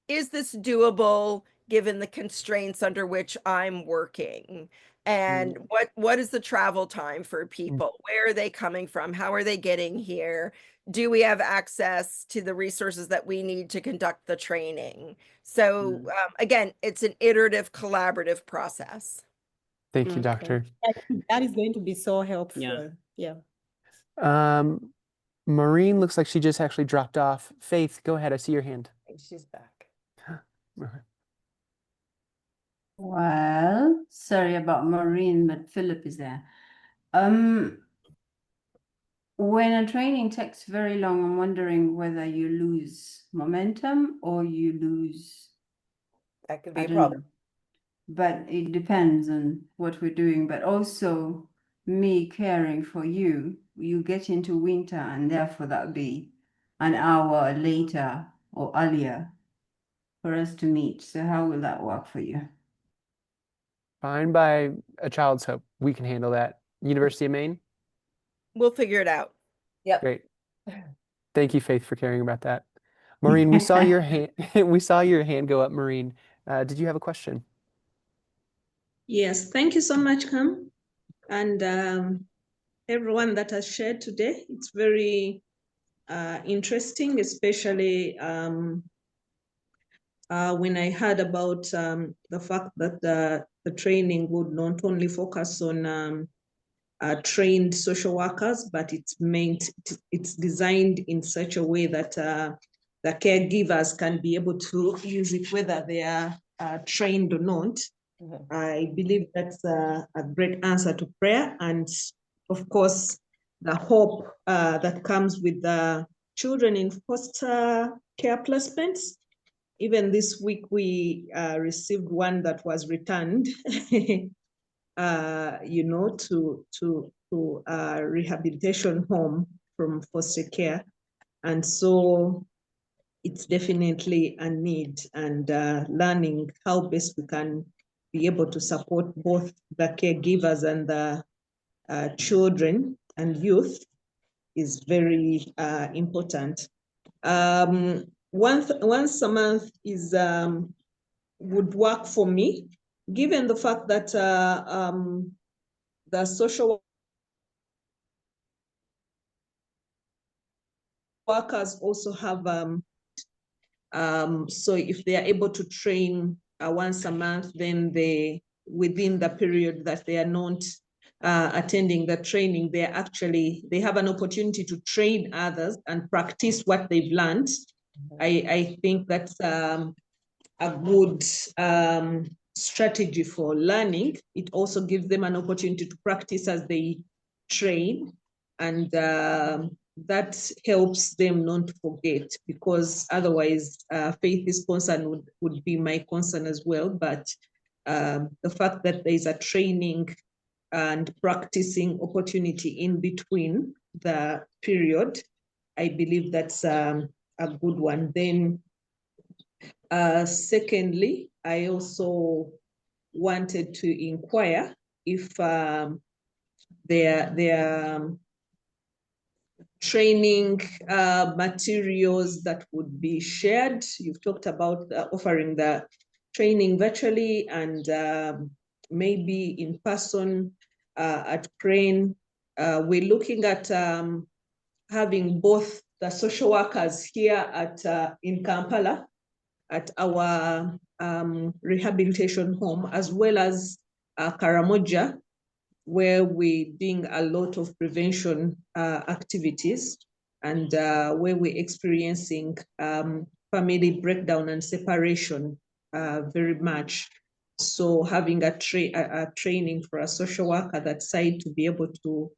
is this doable given the constraints under which I'm working? And what is the travel time for people? Where are they coming from? How are they getting here? Do we have access to the resources that we need to conduct the training? So again, it's an iterative, collaborative process. Thank you, Okay. Doctor. That is going to be so helpful. Yeah. Yeah. Maureen looks like she just actually dropped off. Faith, go ahead. I see your hand. She's back. Well, sorry about Maureen, but Philip is there. When a training takes very long, I'm wondering whether you lose momentum or you lose That could be I a don't problem. know. But it depends on what we're doing. But also me caring for you, you get into winter and therefore that'll be an hour later or earlier for us to meet. So how will that work for you? Fine by a child's hope. We can handle that. University of Maine? We'll figure it out. Yep. Great. Thank you, Faith, for caring about that. Maureen, we saw your hand we saw your hand go up, Maureen. Did you have a question? Yes, thank you so much, Cam, and everyone that has shared today. It's very interesting, especially when I heard about the fact that the training would not only focus on trained social workers, but it's designed in such a way that the caregivers can be able to use it whether they are trained or not. I believe that's a great answer to prayer. And of course, the hope that comes with the children in foster care placements. Even this week, we received one that was returned, to a rehabilitation home from foster care. And so it's definitely a need, and learning how best we can be able to support both the caregivers and the children and youth is very important. Once a month is would work for me, given the fact that the social workers also have so if they are able to train once a month, then within the period that they are not attending the training, they have an opportunity to train others and practice what they've learned. I think that's a good strategy for learning. It also gives them an opportunity to practice as they train, and that helps them not to forget, because otherwise Faith's concern would be my concern as well. But the fact that there is a training and practicing opportunity in between the period, I believe that's a good one. Then secondly, I also wanted to inquire if their training materials that would be shared. You've talked about offering the training virtually and maybe in person at Crane. We're looking at having both the social workers here in Kampala at our rehabilitation home, as well as Karamoja, where we're doing a lot of prevention activities, and where we're experiencing family breakdown and separation very much. So having a training for a social worker that side to be able to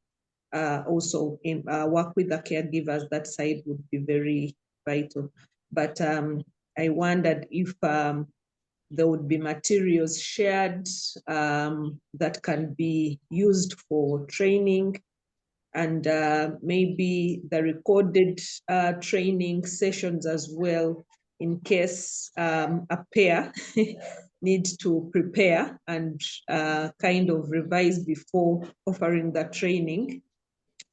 also work with the caregivers, that side would be very vital. But I wondered if there would be materials shared that can be used for training, and maybe the recorded training sessions as well, in case a pair needs to prepare and kind of revise before offering the training.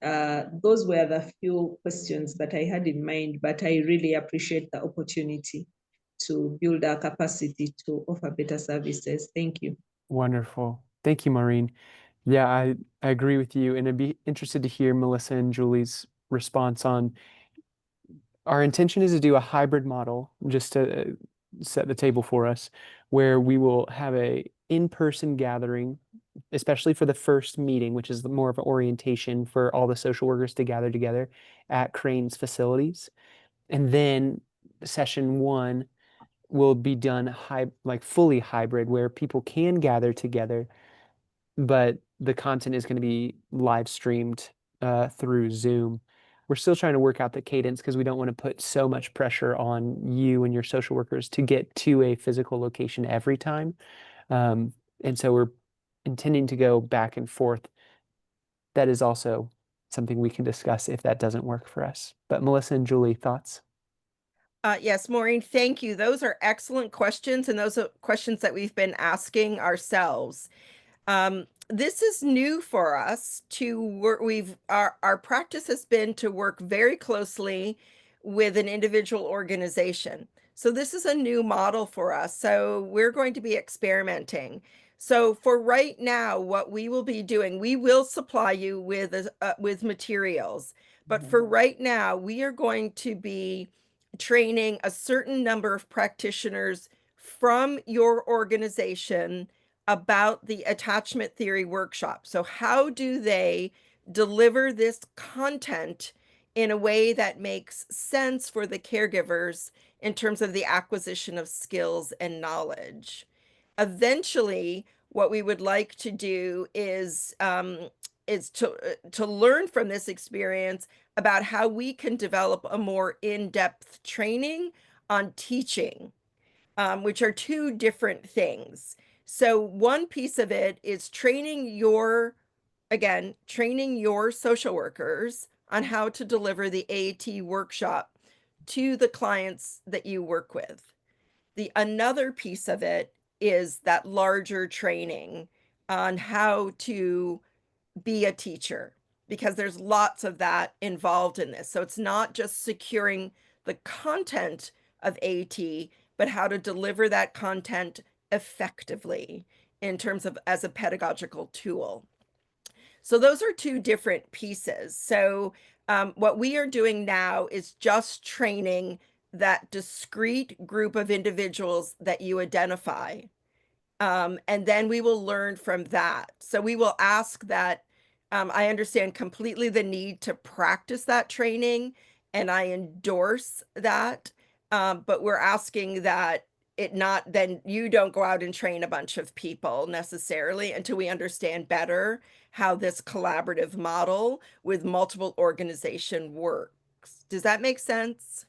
Those were the few questions that I had in mind, but I really appreciate the opportunity to build our capacity to offer better services. Thank you. Wonderful. Thank you, Maureen. Yeah, I agree with you, and I'd be interested to hear Melissa and Julie's response on our intention is to do a hybrid model, just to set the table for us, where we will have a in-person gathering, especially for the first meeting, which is more of an orientation for all the social workers to gather together at Crane's facilities. And then session 1 will be done fully hybrid, where people can gather together, but the content is going to be live streamed through Zoom. we're still trying to work out the cadence because we don't want to put so much pressure on you and your social workers to get to a physical location every time. And so we're intending to go back and forth. That is also something we can discuss if that doesn't work for us. But Melissa and Julie, thoughts? Yes, Maureen, thank you. Those are excellent questions, and those are questions that we've been asking ourselves. This is new for us to work. Our practice has been to work very closely with an individual organization. So this is a new model for us. So we're going to be experimenting. So for right now, what we will be doing, we will supply you with materials. But for right now, we are going to be training a certain number of practitioners from your organization about the attachment theory workshop. So how do they deliver this content in a way that makes sense for the caregivers in terms of the acquisition of skills and knowledge? Eventually, what we would like to do is to learn from this experience about how we can develop a more in-depth training on teaching, which are two different things. So one piece of it is training your social workers on how to deliver the AAT workshop to the clients that you work with. Another piece of it is that larger training on how to be a teacher, because there's lots of that involved in this. So it's not just securing the content of AT, but how to deliver that content effectively in terms of as a pedagogical tool. So those are two different pieces. So what we are doing now is just training that discrete group of individuals that you identify. And then we will learn from that. So we will ask that. I understand completely the need to practice that training, and I endorse that. But we're asking that then you don't go out and train a bunch of people necessarily until we understand better how this collaborative model with multiple organization works. Does that make sense?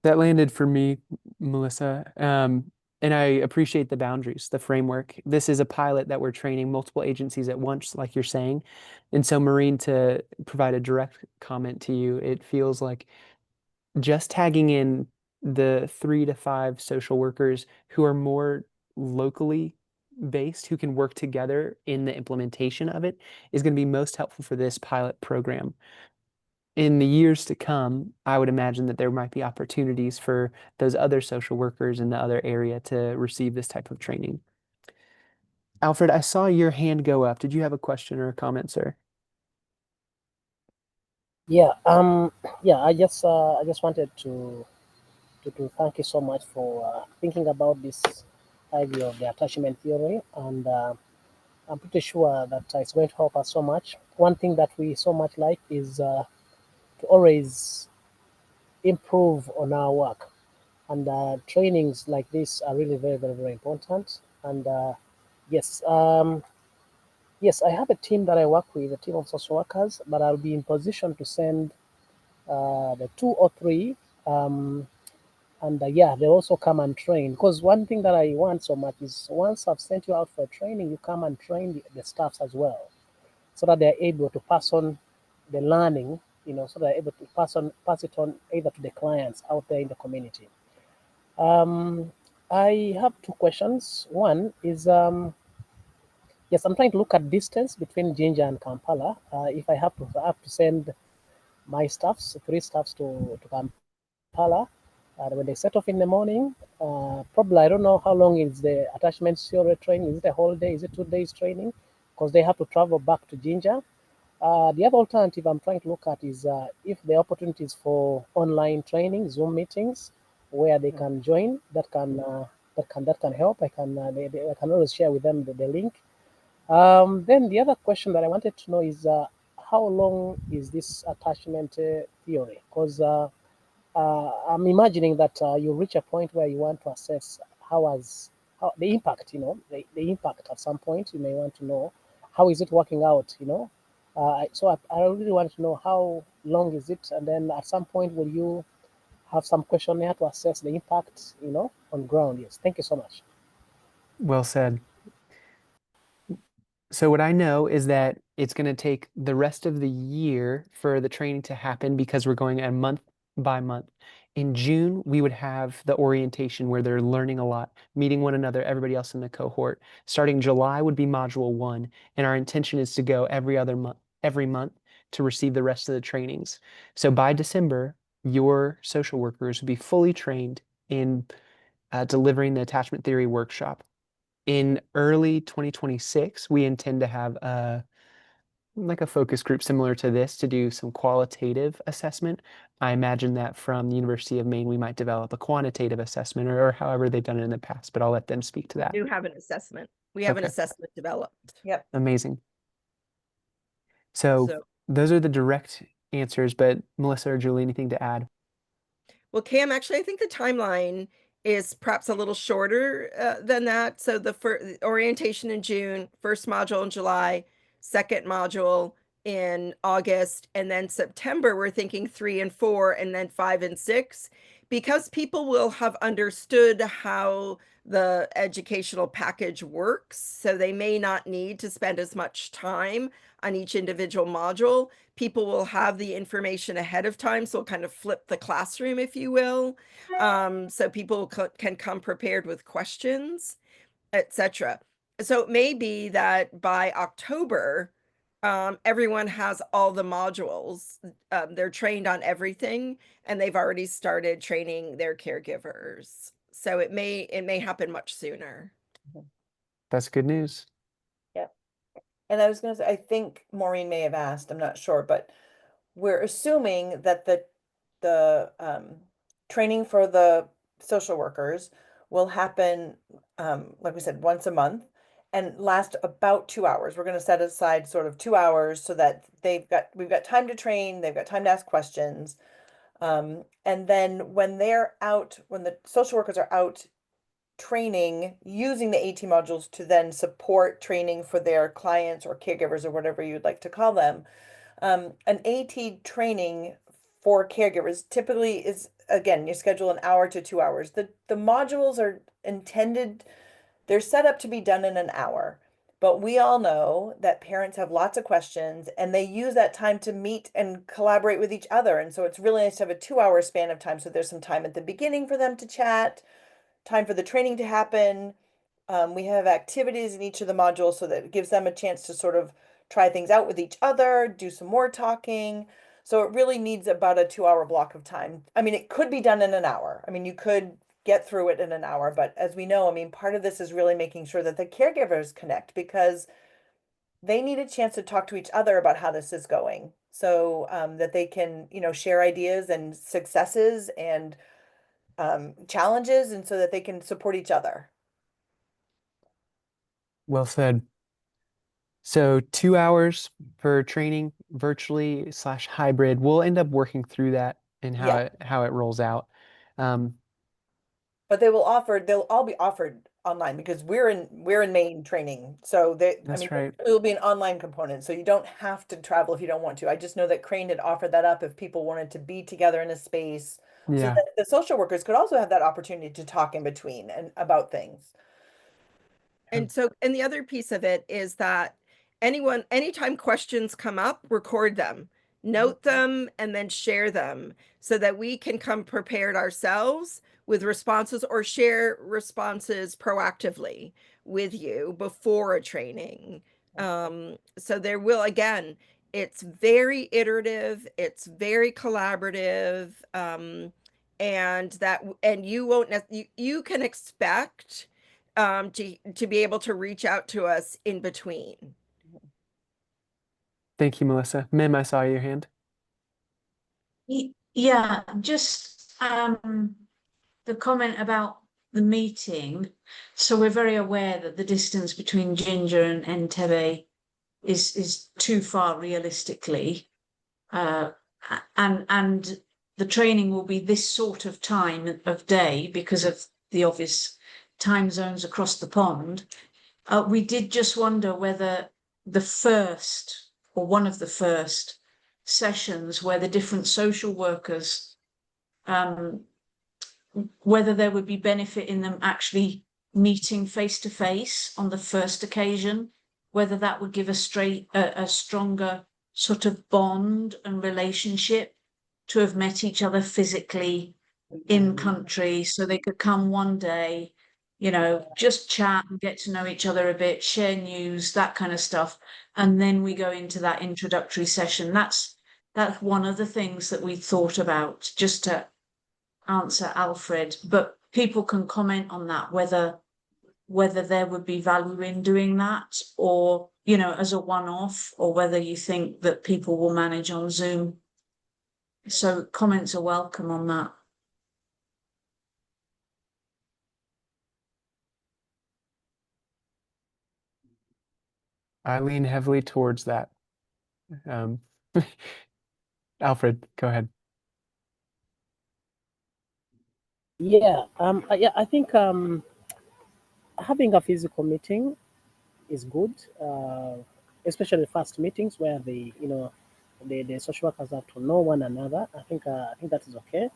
That landed for me, Melissa. And I appreciate the boundaries, the framework. This is a pilot that we're training multiple agencies at once, like you're saying. And so, Maureen, to provide a direct comment to you, it feels like just tagging in the 3 to 5 social workers who are more locally based, who can work together in the implementation of it, is going to be most helpful for this pilot program. In the years to come, I would imagine that there might be opportunities for those other social workers in the other area to receive this type of training. Alfred, I saw your hand go up. Did you have a question or a comment, sir? Yeah, I just wanted to thank you so much for thinking about this idea of the attachment theory, and I'm pretty sure that it's going to help us so much. One thing that we so much like is to always improve on our work, and trainings like this are really very, very, very important. And yes, yes, I have a team that I work with, a team of social workers, but I'll be in position to send the 2 or 3. And yeah, they also come and train, because one thing that I want so much is once I've sent you out for training, you come and train the staffs as well, so that they're able to pass on the learning, so they're able to pass it on either to the clients out there in the community. I have 2 questions. One is, yes, I'm trying to look at distance between Jinja and Kampala. If I have to send my staffs, 3 staffs to Kampala, when they set off in the morning, probably I don't know how long is the attachment theory training. Is it a whole day? Is it 2 days training? Because they have to travel back to Jinja. The other alternative I'm trying to look at is if the opportunities for online training, Zoom meetings, where they can join, that can help. I can always share with them the link. Then the other question that I wanted to know is how long is this attachment theory? Because I'm imagining that you reach a point where you want to assess how the impact, the impact at some point you may want to know. how is it working out, you know? So I really want to know how long is it, and then at some point will you have some questionnaire to assess the impact, you know, on ground? Yes, thank you so much. Well said. So what I know is that it's going to take the rest of the year for the training to happen because we're going a month by month. In June, we would have the orientation where they're learning a lot, meeting one another, everybody else in the cohort. Starting July would be module 1, and our intention is to go every month to receive the rest of the trainings. So by December, your social workers will be fully trained in delivering the attachment theory workshop. In early 2026, we intend to have like a focus group similar to this to do some qualitative assessment. I imagine that from the University of Maine, we might develop a quantitative assessment or however they've done it in the past, but I'll let them speak to that. We do have an assessment. We have an Okay. assessment developed. Yep. Amazing. So those are the direct answers, but Melissa or Julie, anything to add? Well, Cam, actually, I think the timeline is perhaps a little shorter than that. So the orientation in June, first module in July, second module in August, and then September, we're thinking 3 and 4, and then 5 and 6, because people will have understood how the educational package works. So they may not need to spend as much time on each individual module. People will have the information ahead of time, so we'll kind of flip the classroom, if you will. So people can come prepared with questions, etc. So it may be that by October, everyone has all the modules. They're trained on everything, and they've already started training their caregivers. So it may happen much sooner. That's good news. And I was going to say, I think Maureen may have asked, I'm not sure, but we're assuming that the training for the social workers will happen, like we said, once a month and last about 2 hours. We're going to set aside sort of 2 hours so that we've got time to train, they've got time to ask questions. And then when the social workers are out training using the AT modules to then support training for their clients or caregivers or whatever you'd like to call them. An AT training for caregivers typically is, again, you schedule an hour to 2 hours. The modules are intended, they're set up to be done in an hour, but we all know that parents have lots of questions and they use that time to meet and collaborate with each other. And so it's really nice to have a 2-hour span of time. So there's some time at the beginning for them to chat, time for the training to happen. We have activities in each of the modules so that it gives them a chance to sort of try things out with each other, do some more talking. So it really needs about a 2-hour block of time. I mean, it could be done in an hour. I mean, you could get through it in an hour, but as we know, I mean, part of this is really making sure that the caregivers connect because they need a chance to talk to each other about how this is going so that they can, share ideas and successes and challenges, and so that they can support each other. Well said. So 2 hours for training virtually / hybrid. We'll end up working through that and how it rolls out. But they'll all be offered online because we're in Maine training. So right. It'll be an online component. So you don't have to travel if you don't want to. I just know that Crane had offered that up if people wanted to be together in a space. So that the social workers could also have that opportunity to talk in between and about things. And the other piece of it is that anytime questions come up, record them, note them, and then share them so that we can come prepared ourselves with responses or share responses proactively with you before a training. So there will, again, it's very iterative, it's very collaborative, and you can expect to be able to reach out to us in between. Thank you, Melissa. Mim, I saw your hand. Yeah, just the comment about the meeting. So we're very aware that the distance between Ginger and Entebbe is too far realistically, and the training will be this sort of time of day because of the obvious time zones across the pond. We did just wonder whether the first or one of the first sessions where the different social workers, whether there would be benefit in them actually meeting face to face on the first occasion, whether that would give a stronger sort of bond and relationship to have met each other physically in country, so they could come one day, you know, just chat and get to know each other a bit, share news, that kind of stuff. And then we go into that introductory session. That's one of the things that we thought about, just to answer Alfred. But people can comment on that, whether there would be value in doing that, or, you know, as a one-off, or whether you think that people will manage on Zoom. So comments are welcome on that. I lean heavily towards that. Alfred, go ahead. Yeah, I think having a physical meeting is good, especially first meetings where the social workers have to know one another. I think that is okay.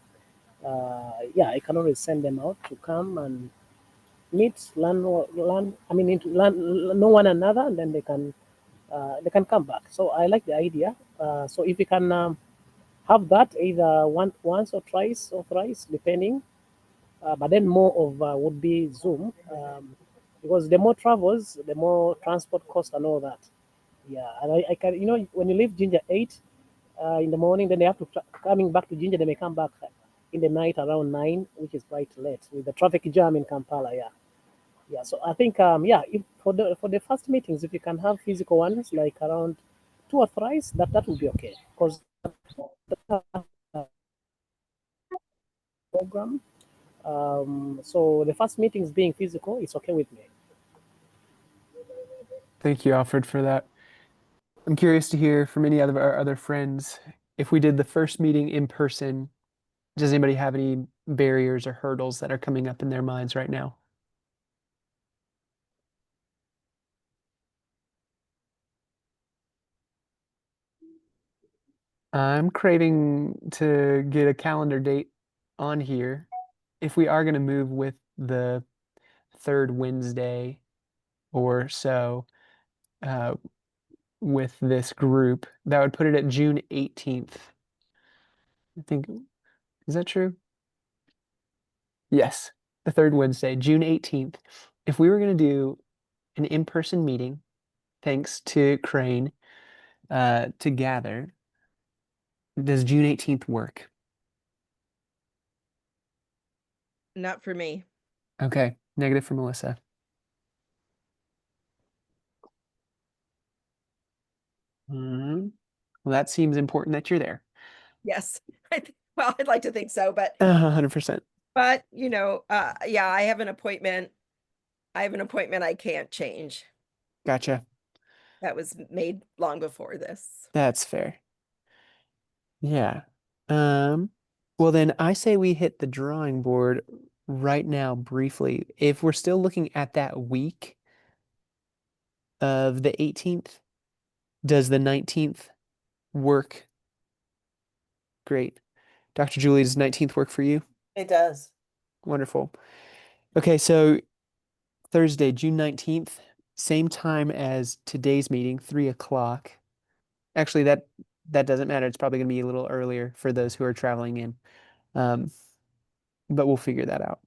Yeah, I can always send them out to come and meet, know one another, and then they can come back. So I like the idea. So if we can have that either once or twice or thrice, depending. But then more of would be Zoom, because the more travels, the more transport cost and all that. Yeah, and I can, when you leave Ginger 8 in the morning, then they have to coming back to Ginger. They may come back in the night around 9, which is quite late with the traffic jam in Kampala. Yeah. So I think if for the first meetings, if you can have physical ones like around 2 or thrice, that would be okay, because program. So the first meetings being physical, it's okay with me. Thank you, Alfred, for that. I'm curious to hear from any of our other friends. If we did the first meeting in person, does anybody have any barriers or hurdles that are coming up in their minds right now? I'm craving to get a calendar date on here. If we are going to move with the third Wednesday or so with this group, that would put it at June 18th. I think, is that true? Yes, the third Wednesday, June 18th. If we were going to do an in-person meeting, thanks to Crane, to gather, does June 18th work? Not for me. Okay, negative for Melissa. Well, that seems important that you're there. Yes. Well, I'd like to think so, but 100%. yeah, I have an appointment. I can't change. Gotcha. That was made long before this. That's fair. Yeah. Well then I say we hit the drawing board right now briefly. If we're still looking at that week of the 18th, does the 19th work? Great. Dr. Julie, does 19th work for you? It does. Wonderful. Okay, so Thursday, June 19th, same time as today's meeting, 3 o'clock. Actually, that doesn't matter. It's probably going to be a little earlier for those who are traveling in. But we'll figure that out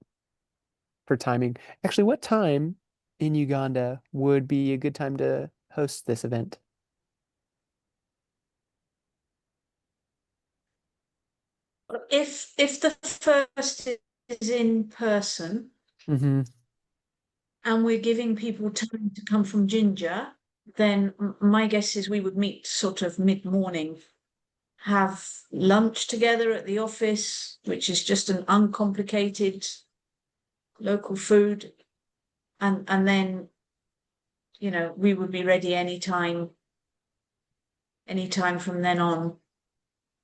for timing. Actually, what time in Uganda would be a good time to host this event? If the first is in person Mm-hmm. and we're giving people time to come from Ginger, then my guess is we would meet sort of mid-morning, have lunch together at the office, which is just an uncomplicated local food, and then, you know, we would be ready anytime from then on.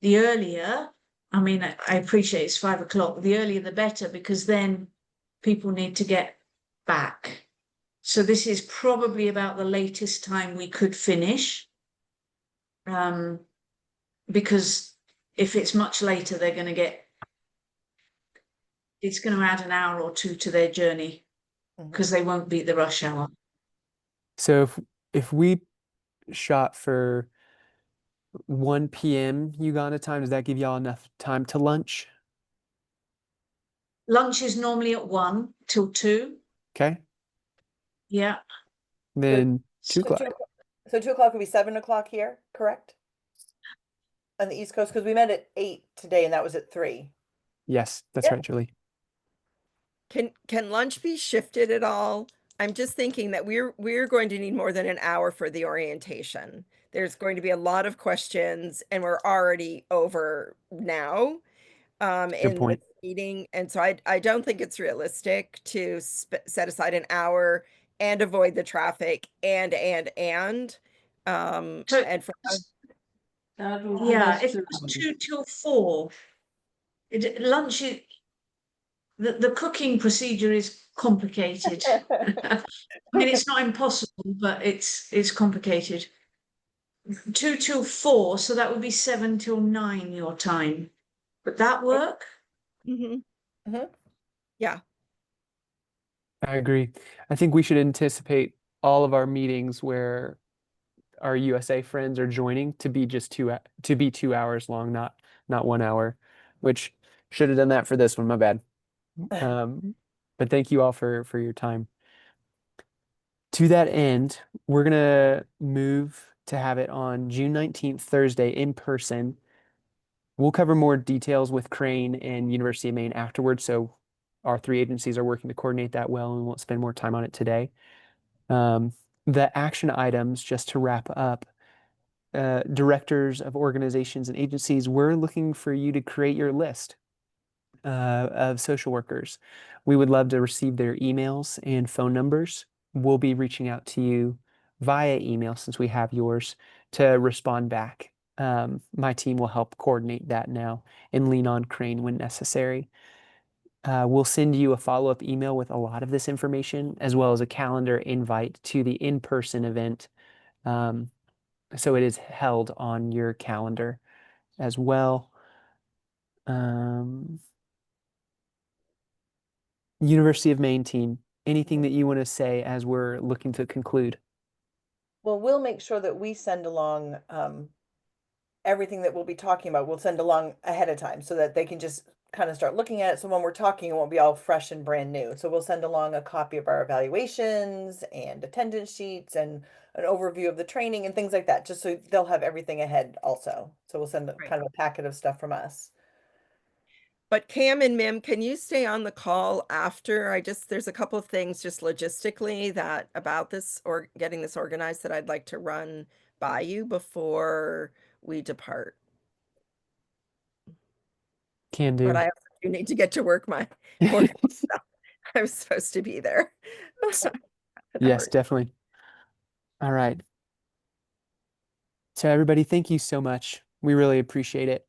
The earlier, I mean, I appreciate it's 5 o'clock. The earlier the better, because then people need to get back. So this is probably about the latest time we could finish. Because if it's much later, they're going to it's going to add an hour or two to their journey because they won't beat the rush hour. So if we shot for 1 p.m. Uganda time, does that give y'all enough time to lunch? Lunch is normally at 1 till 2. Okay. Yeah. Then 2 So o'clock. 2 o'clock would be 7 o'clock here, correct? On the East Coast, because we met at 8 today and that was at 3. Yes, that's Yeah. right, Julie. Can lunch be shifted at all? I'm just thinking that we're going to need more than an hour for the orientation. There's going to be a lot of questions and we're already over now in point. this meeting. And so I don't think it's realistic to set aside an hour and avoid the traffic and So and for us, yeah, if it was 2 till 4, lunch is the cooking procedure is complicated. I mean, it's not impossible, but it's complicated. 2 till 4, so that would be 7 till 9 your time. Would that work? yeah. I agree. I think we should anticipate all of our meetings where our USA friends are joining to be just 2 hours long, not 1 hour, which should have done that for this one. My bad. But thank you all for your time. To that end, we're gonna move to have it on June 19th, Thursday, in person. We'll cover more details with Crane and University of Maine afterwards, so our 3 agencies are working to coordinate that well, and we won't spend more time on it today. The action items, just to wrap up, directors of organizations and agencies, we're looking for you to create your list of social workers. We would love to receive their emails and phone numbers. We'll be reaching out to you via email since we have yours to respond back. My team will help coordinate that now and lean on Crane when necessary. We'll send you a follow-up email with a lot of this information, as well as a calendar invite to the in-person event. So it is held on your calendar as well. University of Maine team, anything that you want to say as we're looking to conclude? Well, we'll make sure that we send along everything that we'll be talking about. We'll send along ahead of time so that they can just kind of start looking at it. So when we're talking, it won't be all fresh and brand new. So we'll send along a copy of our evaluations and attendance sheets and an overview of the training and things like that, just so they'll have everything ahead also. So we'll send kind of a packet of stuff from us. But Cam and Mim, can you stay on the call after? There's a couple of things just logistically that about this or getting this organized that I'd like to run by you before we depart. Can do. But I also do need to get to work my work stuff. I was supposed to be there. Yes, definitely. All right. So everybody, thank you so much. We really appreciate it.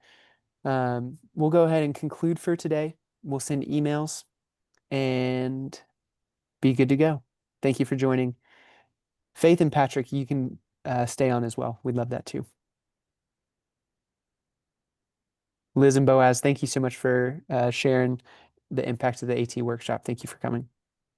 We'll go ahead and conclude for today. We'll send emails and be good to go. Thank you for joining. Faith and Patrick, you can stay on as well. We'd love that too. Liz and Boaz, thank you so much for sharing the impact of the AT workshop. Thank you for coming.